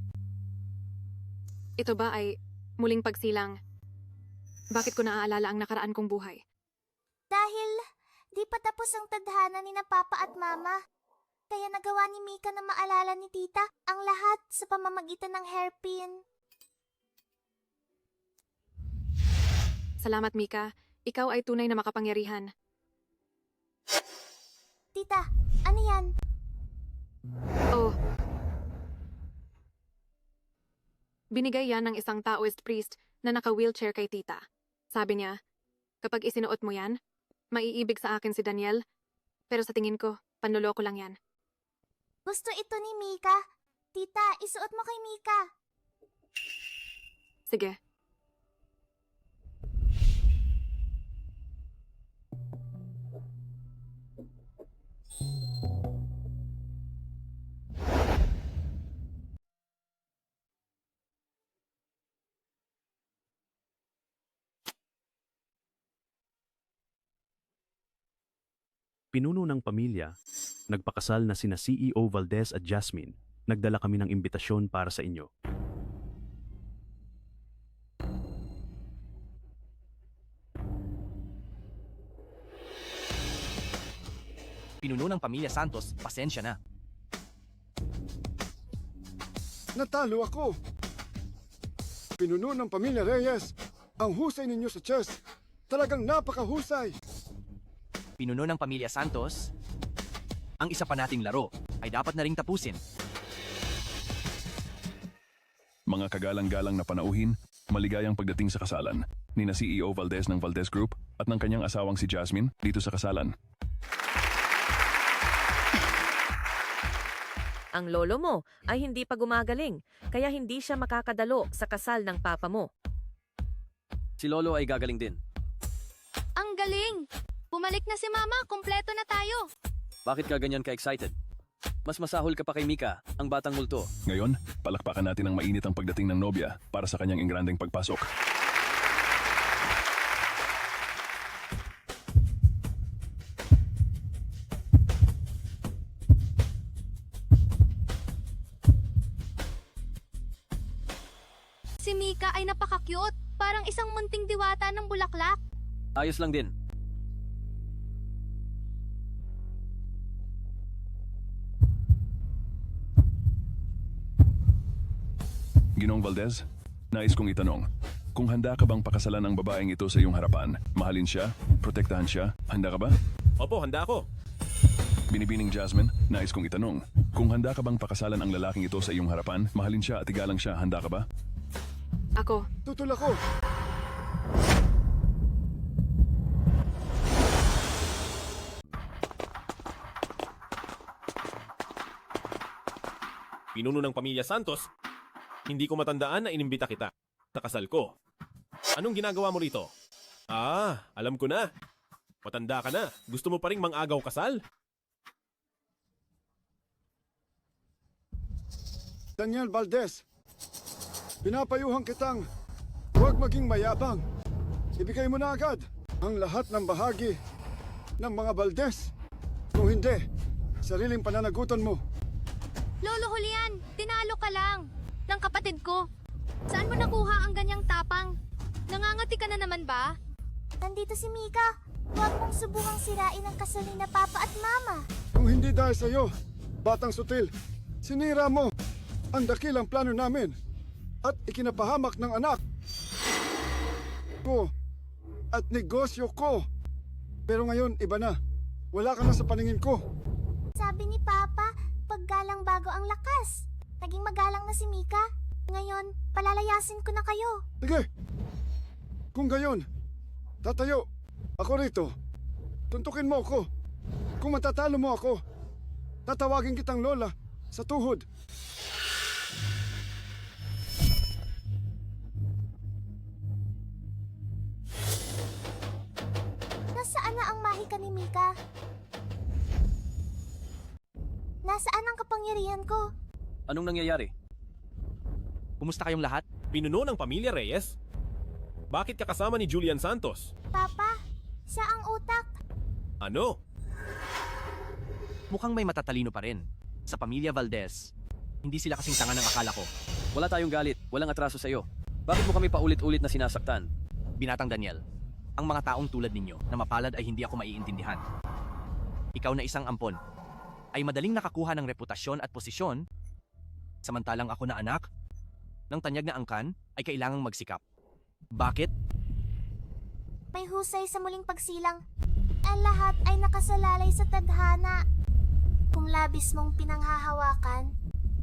Ito ba ay muling pagsilang. Bakit ko naaalala ang nakaraan kong buhay? Dahil di pa tapos ang tadhana ni na Papa at Mama. Kaya nagawa ni Mika na maalala ni Tita ang lahat sa pamamagitan ng hairpin. Salamat, Mika. Ikaw ay tunay na makapangyarihan. Tita, ano yan? Oh. Binigay yan ng isang Taoist priest na naka-wheelchair kay Tita. Sabi niya, kapag isinuot mo yan, maiibig sa akin si Daniel. Pero sa tingin ko, panloloko lang yan. Gusto ito ni Mika. Tita, isuot mo kay Mika. Sige. Pinuno ng pamilya, nagpakasal na sina CEO Valdez at Jasmine. Nagdala kami ng imbitasyon para sa inyo. Pinuno ng pamilya Santos, pasensya na. Natalo ako. Pinuno ng pamilya Reyes. Ang husay ninyo sa chess. Talagang napakahusay. Pinuno ng pamilya Santos, ang isa pa nating laro ay dapat na ring tapusin. Mga kagalang-galang na panauhin, maligayang pagdating sa kasalan ni na CEO Valdez ng Valdez Group at ng kanyang asawang si Jasmine dito sa kasalan. Ang lolo mo ay hindi pa gumagaling, kaya hindi siya makakadalo sa kasal ng papa mo. Si Lolo ay gagaling din. Ang galing! Bumalik na si Mama, kumpleto na tayo. Bakit ka ganyan ka-excited? Mas masahol ka pa kay Mika, ang batang multo. Ngayon, palakpakan natin ang mainit ang pagdating ng nobya para sa kanyang ingrandeng pagpasok. Si Mika ay napaka-cute. Parang isang munting diwata ng bulaklak. Ayos lang din. Ginoong Valdez, nais kong itanong, kung handa ka bang pakasalan ang babaeng ito sa iyong harapan, mahalin siya, protektahan siya, handa ka ba? Opo, handa ako. Binibining Jasmine, nais kong itanong, kung handa ka bang pakasalan ang lalaking ito sa iyong harapan, mahalin siya at igalang siya, handa ka ba? Ako. Tutul ako. Pinuno ng pamilya Santos, hindi ko matandaan na inimbita kita sa kasal ko. Anong ginagawa mo rito? Ah, alam ko na. Matanda ka na. Gusto mo pa ring mang-agaw kasal? Daniel Valdez, pinapayuhan kitang huwag maging mayabang. Ibigay mo na agad ang lahat ng bahagi ng mga Valdez. Kung hindi, sariling pananagutan mo. Lolo Julian, tinalo ka lang ng kapatid ko. Saan mo nakuha ang ganyang tapang? Nangangati ka na naman ba? Nandito si Mika. Huwag mong subukang sirain ang kasal ni na Papa at Mama. Kung hindi dahil sa'yo, batang sutil, sinira mo ang dakilang plano namin at ikinapahamak ng anak ko at negosyo ko. Pero ngayon, iba na. Wala ka na sa paningin ko. Sabi ni Papa, paggalang bago ang lakas. Naging magalang na si Mika. Ngayon, palalayasin ko na kayo. Sige. Kung gayon, tatayo ako rito. Tuntukin mo ako. Kung matatalo mo ako, tatawagin kitang Lola sa tuhod. Nasaan na ang mahika ni Mika? Nasaan ang kapangyarihan ko? Anong nangyayari? Kumusta kayong lahat? Pinuno ng pamilya Reyes? Bakit ka kasama ni Julian Santos? Papa, siya ang utak. Ano? Mukhang may matatalino pa rin. Sa pamilya Valdez, hindi sila kasing tanga ng akala ko. Wala tayong galit, walang atraso sa iyo. Bakit mo kami paulit-ulit na sinasaktan? Binatang Daniel, ang mga taong tulad ninyo na mapalad ay hindi ako maiintindihan. Ikaw na isang ampon ay madaling nakakuha ng reputasyon at posisyon, samantalang ako na anak ng tanyag na angkan ay kailangang magsikap. Bakit? May husay sa muling pagsilang. Ang lahat ay nakasalalay sa tadhana. Kung labis mong pinanghahawakan,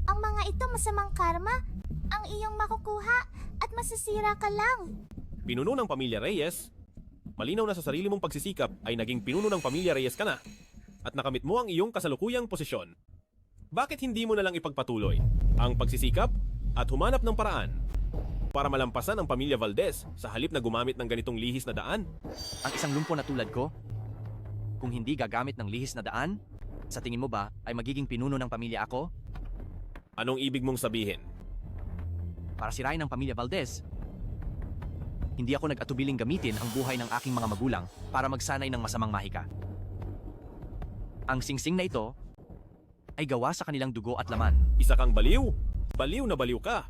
ang mga ito masamang karma ang iyong makukuha at masisira ka lang. Pinuno ng pamilya Reyes, malinaw na sa sarili mong pagsisikap ay naging pinuno ng pamilya Reyes ka na at nakamit mo ang iyong kasalukuyang posisyon. Bakit hindi mo na lang ipagpatuloy ang pagsisikap at humanap ng paraan para malampasan ang pamilya Valdez sa halip na gumamit ng ganitong lihis na daan? Ang isang lumpo na tulad ko, kung hindi gagamit ng lihis na daan, sa tingin mo ba ay magiging pinuno ng pamilya ako? Anong ibig mong sabihin? Para sirain ang pamilya Valdez, hindi ako nag-atubiling gamitin ang buhay ng aking mga magulang para magsanay ng masamang mahika. Ang singsing na ito ay gawa sa kanilang dugo at laman. Isa kang baliw? Baliw na baliw ka.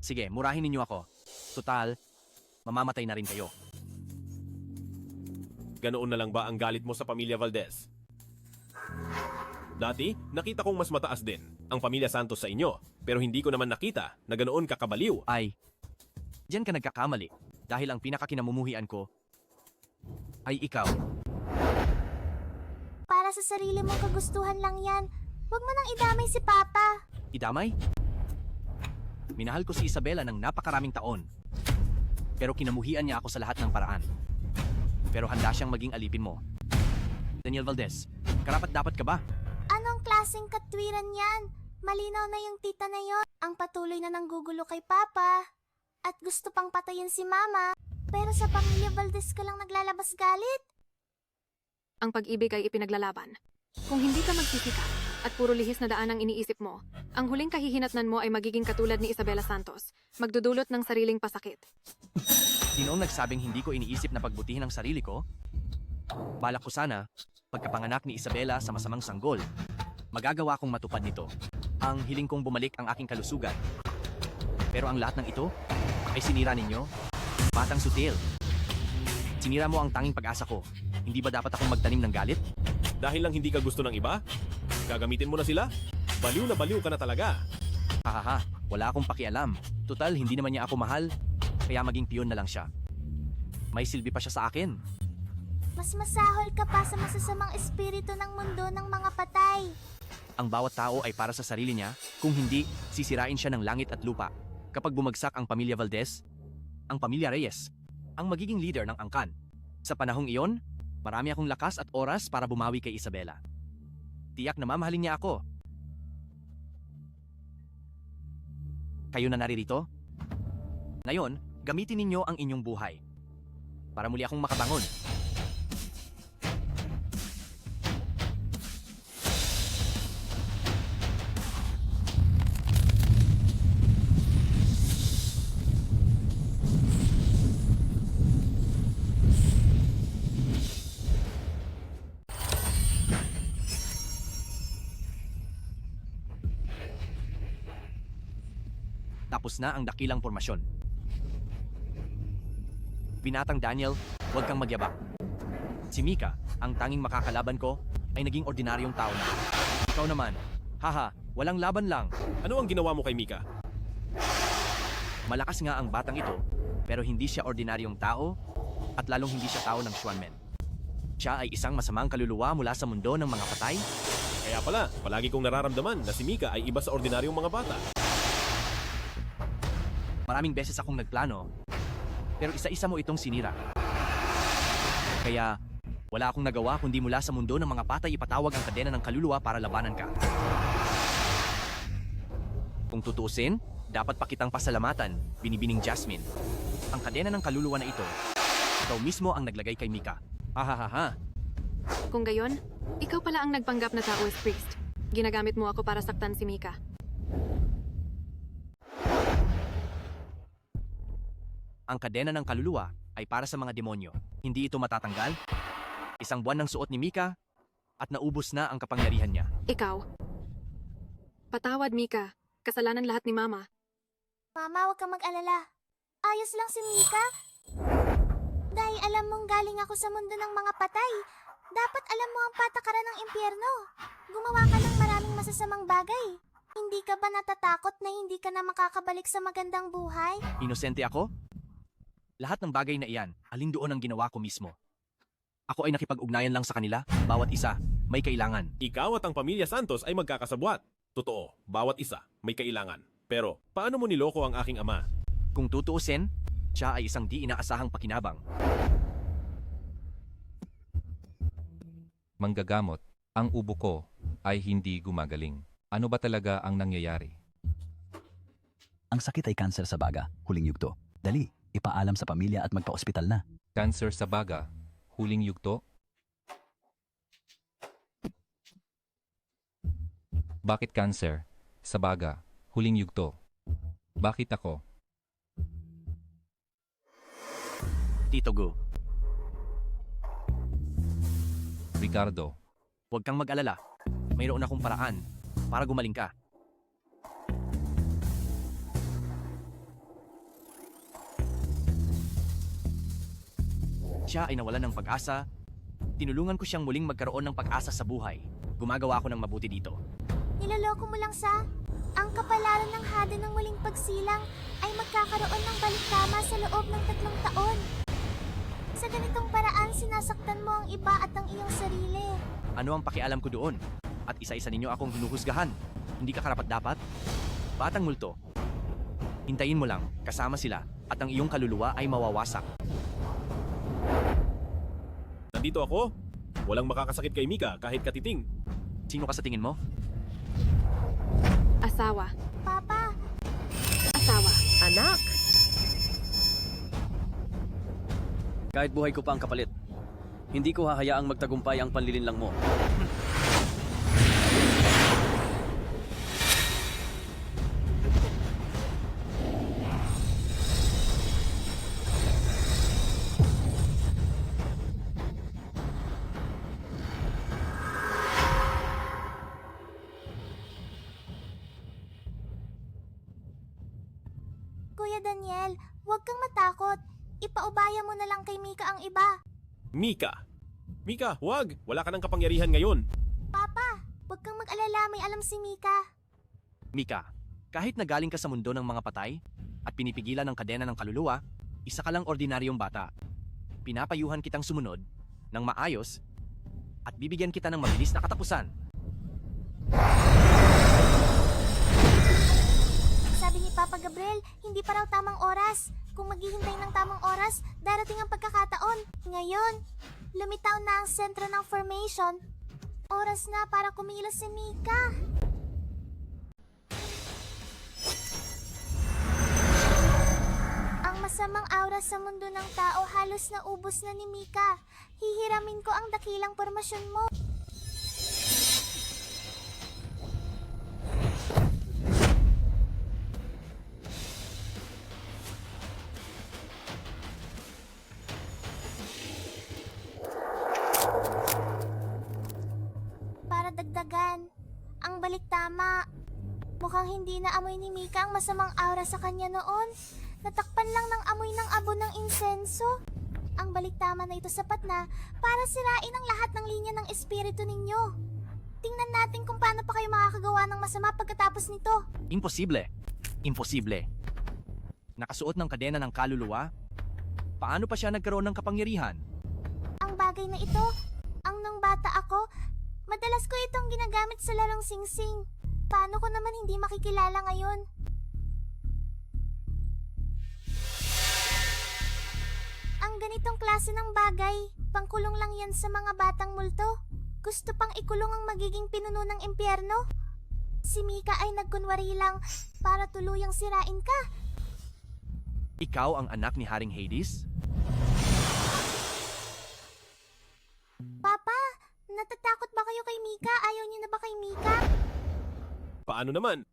Sige, murahin ninyo ako. Total, mamamatay na rin kayo. Ganoon na lang ba ang galit mo sa pamilya Valdez? Dati, nakita kong mas mataas din ang pamilya Santos sa inyo, pero hindi ko naman nakita na ganoon kakabaliw. Ay, diyan ka nagkakamali dahil ang pinakakinamumuhian ko ay ikaw. Para sa sarili mong kagustuhan lang yan. Huwag mo nang idamay si Papa. Idamay? Minahal ko si Isabela ng napakaraming taon, pero kinamuhian niya ako sa lahat ng paraan. Pero handa siyang maging alipin mo. Daniel Valdez, karapat-dapat ka ba? Anong klaseng katwiran yan? Malinaw na yung tita na yon. Ang patuloy na nanggugulo kay Papa. At gusto pang patayin si Mama. Pero sa pamilya Valdez ka lang naglalabas galit. Ang pag-ibig ay ipinaglalaban. Kung hindi ka magsisikap at puro lihis na daan ang iniisip mo, ang huling kahihinatnan mo ay magiging katulad ni Isabela Santos, magdudulot ng sariling pasakit. Sinoong nagsabing hindi ko iniisip na pagbutihin ang sarili ko? Balak ko sana, pagkapanganak ni Isabela sa masamang sanggol, magagawa kong matupad nito. Ang hiling kong bumalik ang aking kalusugan. Pero ang lahat ng ito ay sinira ninyo, batang sutil. Sinira mo ang tanging pag-asa ko. Hindi ba dapat akong magtanim ng galit? Dahil lang hindi ka gusto ng iba? Gagamitin mo na sila? Baliw na baliw ka na talaga. Hahaha, wala akong pakialam. Tutal, hindi naman niya ako mahal, kaya maging piyon na lang siya. May silbi pa siya sa akin. Mas masahol ka pa sa masasamang espiritu ng mundo ng mga patay. Ang bawat tao ay para sa sarili niya, kung hindi, sisirain siya ng langit at lupa. Kapag bumagsak ang pamilya Valdez, ang pamilya Reyes, ang magiging leader ng angkan. Sa panahong iyon, marami akong lakas at oras para bumawi kay Isabela. Tiyak na mamahalin niya ako. Kayo na naririto? Ngayon, gamitin ninyo ang inyong buhay para muli akong makabangon. Tapos na ang dakilang pormasyon. Binatang Daniel, huwag kang magyabak. Si Mika, ang tanging makakalaban ko, ay naging ordinaryong tao na. Ikaw naman, haha, walang laban lang. Ano ang ginawa mo kay Mika? Malakas nga ang batang ito, pero hindi siya ordinaryong tao at lalong hindi siya tao ng Xuanmen. Siya ay isang masamang kaluluwa mula sa mundo ng mga patay. Kaya pala, palagi kong nararamdaman na si Mika ay iba sa ordinaryong mga bata. Maraming beses akong nagplano, pero isa-isa mo itong sinira. Kaya, wala akong nagawa kundi mula sa mundo ng mga patay ipatawag ang kadena ng kaluluwa para labanan ka. Kung tutuusin, dapat pa kitang pasalamatan, binibining Jasmine. Ang kadena ng kaluluwa na ito, ikaw mismo ang naglagay kay Mika. Hahaha. Kung gayon, ikaw pala ang nagpanggap na Taoist priest. Ginagamit mo ako para saktan si Mika. Ang kadena ng kaluluwa ay para sa mga demonyo. Hindi ito matatanggal. Isang buwan ng suot ni Mika at naubos na ang kapangyarihan niya. Ikaw. Patawad, Mika. Kasalanan lahat ni Mama. Mama, huwag kang mag-alala. Ayos lang si Mika. Dahil alam mong galing ako sa mundo ng mga patay, dapat alam mo ang patakaran ng impyerno. Gumawa ka ng maraming masasamang bagay. Hindi ka ba natatakot na hindi ka na makakabalik sa magandang buhay? Inosente ako? Lahat ng bagay na iyan, alin doon ang ginawa ko mismo. Ako ay nakipag-ugnayan lang sa kanila, bawat isa, may kailangan. Ikaw at ang pamilya Santos ay magkakasabwat. Totoo, bawat isa may kailangan. Pero, paano mo niloko ang aking ama? Kung tutuusin, siya ay isang di inaasahang pakinabang. Manggagamot, ang ubo ko ay hindi gumagaling. Ano ba talaga ang nangyayari? Ang sakit ay kanser sa baga, huling yugto. Dali, ipaalam sa pamilya at magpa-ospital na. Cancer sa baga, huling yugto? Bakit cancer? Sa baga, huling yugto. Bakit ako? Tito Gu, Ricardo, huwag kang mag-alala. Mayroon akong paraan para gumaling ka. Siya ay nawalan ng pag-asa. Tinulungan ko siyang muling magkaroon ng pag-asa sa buhay. Gumagawa ako ng mabuti dito. Niloloko mo lang sa... Ang kapalaran ng hada ng muling pagsilang ay magkakaroon ng baliktama sa loob ng 3 taon. Sa ganitong paraan, sinasaktan mo ang iba at ang iyong sarili. Ano ang pakialam ko doon? At isa-isa ninyo akong hinuhusgahan. Hindi ka karapat-dapat? Batang multo. Hintayin mo lang, kasama sila, at ang iyong kaluluwa ay mawawasak. Nandito ako? Walang makakasakit kay Mika kahit katiting. Sino ka sa tingin mo? Asawa. Papa! Asawa. Anak! Kahit buhay ko pa ang kapalit, hindi ko hahayaang magtagumpay ang panlilinlang mo. Kuya Daniel, huwag kang matakot. Ipaubaya mo na lang kay Mika ang iba. Mika! Mika, huwag! Wala ka ng kapangyarihan ngayon. Papa, huwag kang mag-alala, may alam si Mika. Mika, kahit nagaling ka sa mundo ng mga patay at pinipigilan ng kadena ng kaluluwa, isa ka lang ordinaryong bata. Pinapayuhan kitang sumunod ng maayos at bibigyan kita ng mabilis na katapusan. Sabi ni Papa Gabriel, hindi pa raw tamang oras. Kung maghihintay ng tamang oras, darating ang pagkakataon. Ngayon, lumitaw na ang sentro ng formation. Oras na para kumilos si Mika. Ang masamang aura sa mundo ng tao halos naubos na ni Mika. Hihiramin ko ang dakilang pormasyon mo. Para dagdagan, ang baliktama. Mukhang hindi na amoy ni Mika ang masamang aura sa kanya noon. Natakpan lang ng amoy ng abo ng insenso. Ang baliktama na ito sapat na para sirain ang lahat ng linya ng espiritu ninyo. Tingnan natin kung paano pa kayo makakagawa ng masama pagkatapos nito. Imposible. Imposible. Nakasuot ng kadena ng kaluluwa? Paano pa siya nagkaroon ng kapangyarihan? Ang bagay na ito, ang nung bata ako, madalas ko itong ginagamit sa larong singsing. Paano ko naman hindi makikilala ngayon? Ang ganitong klase ng bagay, pangkulong lang yan sa mga batang multo. Gusto pang ikulong ang magiging pinuno ng impyerno? Si Mika ay nagkunwari lang para tuluyang sirain ka. Ikaw ang anak ni Haring Hades? Papa, natatakot ba kayo kay Mika? Ayaw niyo na ba kay Mika? Paano naman?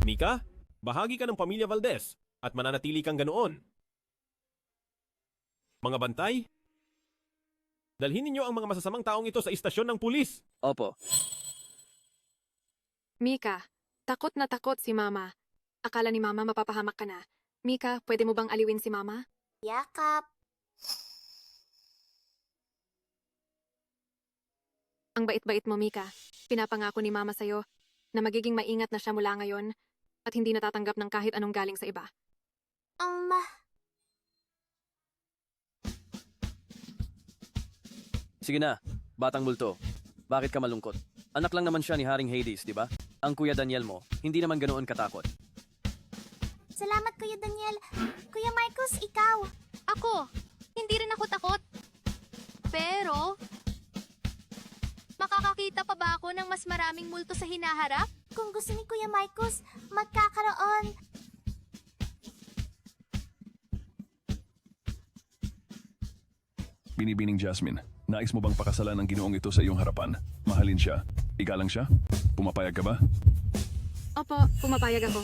Mika, bahagi ka ng pamilya Valdez at mananatili kang ganoon. Mga bantay, dalhin ninyo ang mga masasamang taong ito sa istasyon ng pulis. Opo. Mika, takot na takot si Mama. Akala ni Mama mapapahamak ka na. Mika, pwede mo bang aliwin si Mama? Yakap. Ang bait-bait mo, Mika. Pinapangako ni Mama sa'yo na magiging maingat na siya mula ngayon at hindi natatanggap ng kahit anong galing sa iba. Sige na, batang multo. Bakit ka malungkot? Anak lang naman siya ni Haring Hades, di ba? Ang Kuya Daniel mo, hindi naman ganoon katakot. Salamat, Kuya Daniel. Kuya Marcos, ikaw. Ako, hindi rin ako takot. Pero, makakakita pa ba ako ng mas maraming multo sa hinaharap? Kung gusto ni Kuya Marcos, magkakaroon. Binibining Jasmine, nais mo bang pakasalan ang ginoong ito sa iyong harapan? Mahalin siya? Igalang siya? Pumapayag ka ba? Opo, pumapayag ako.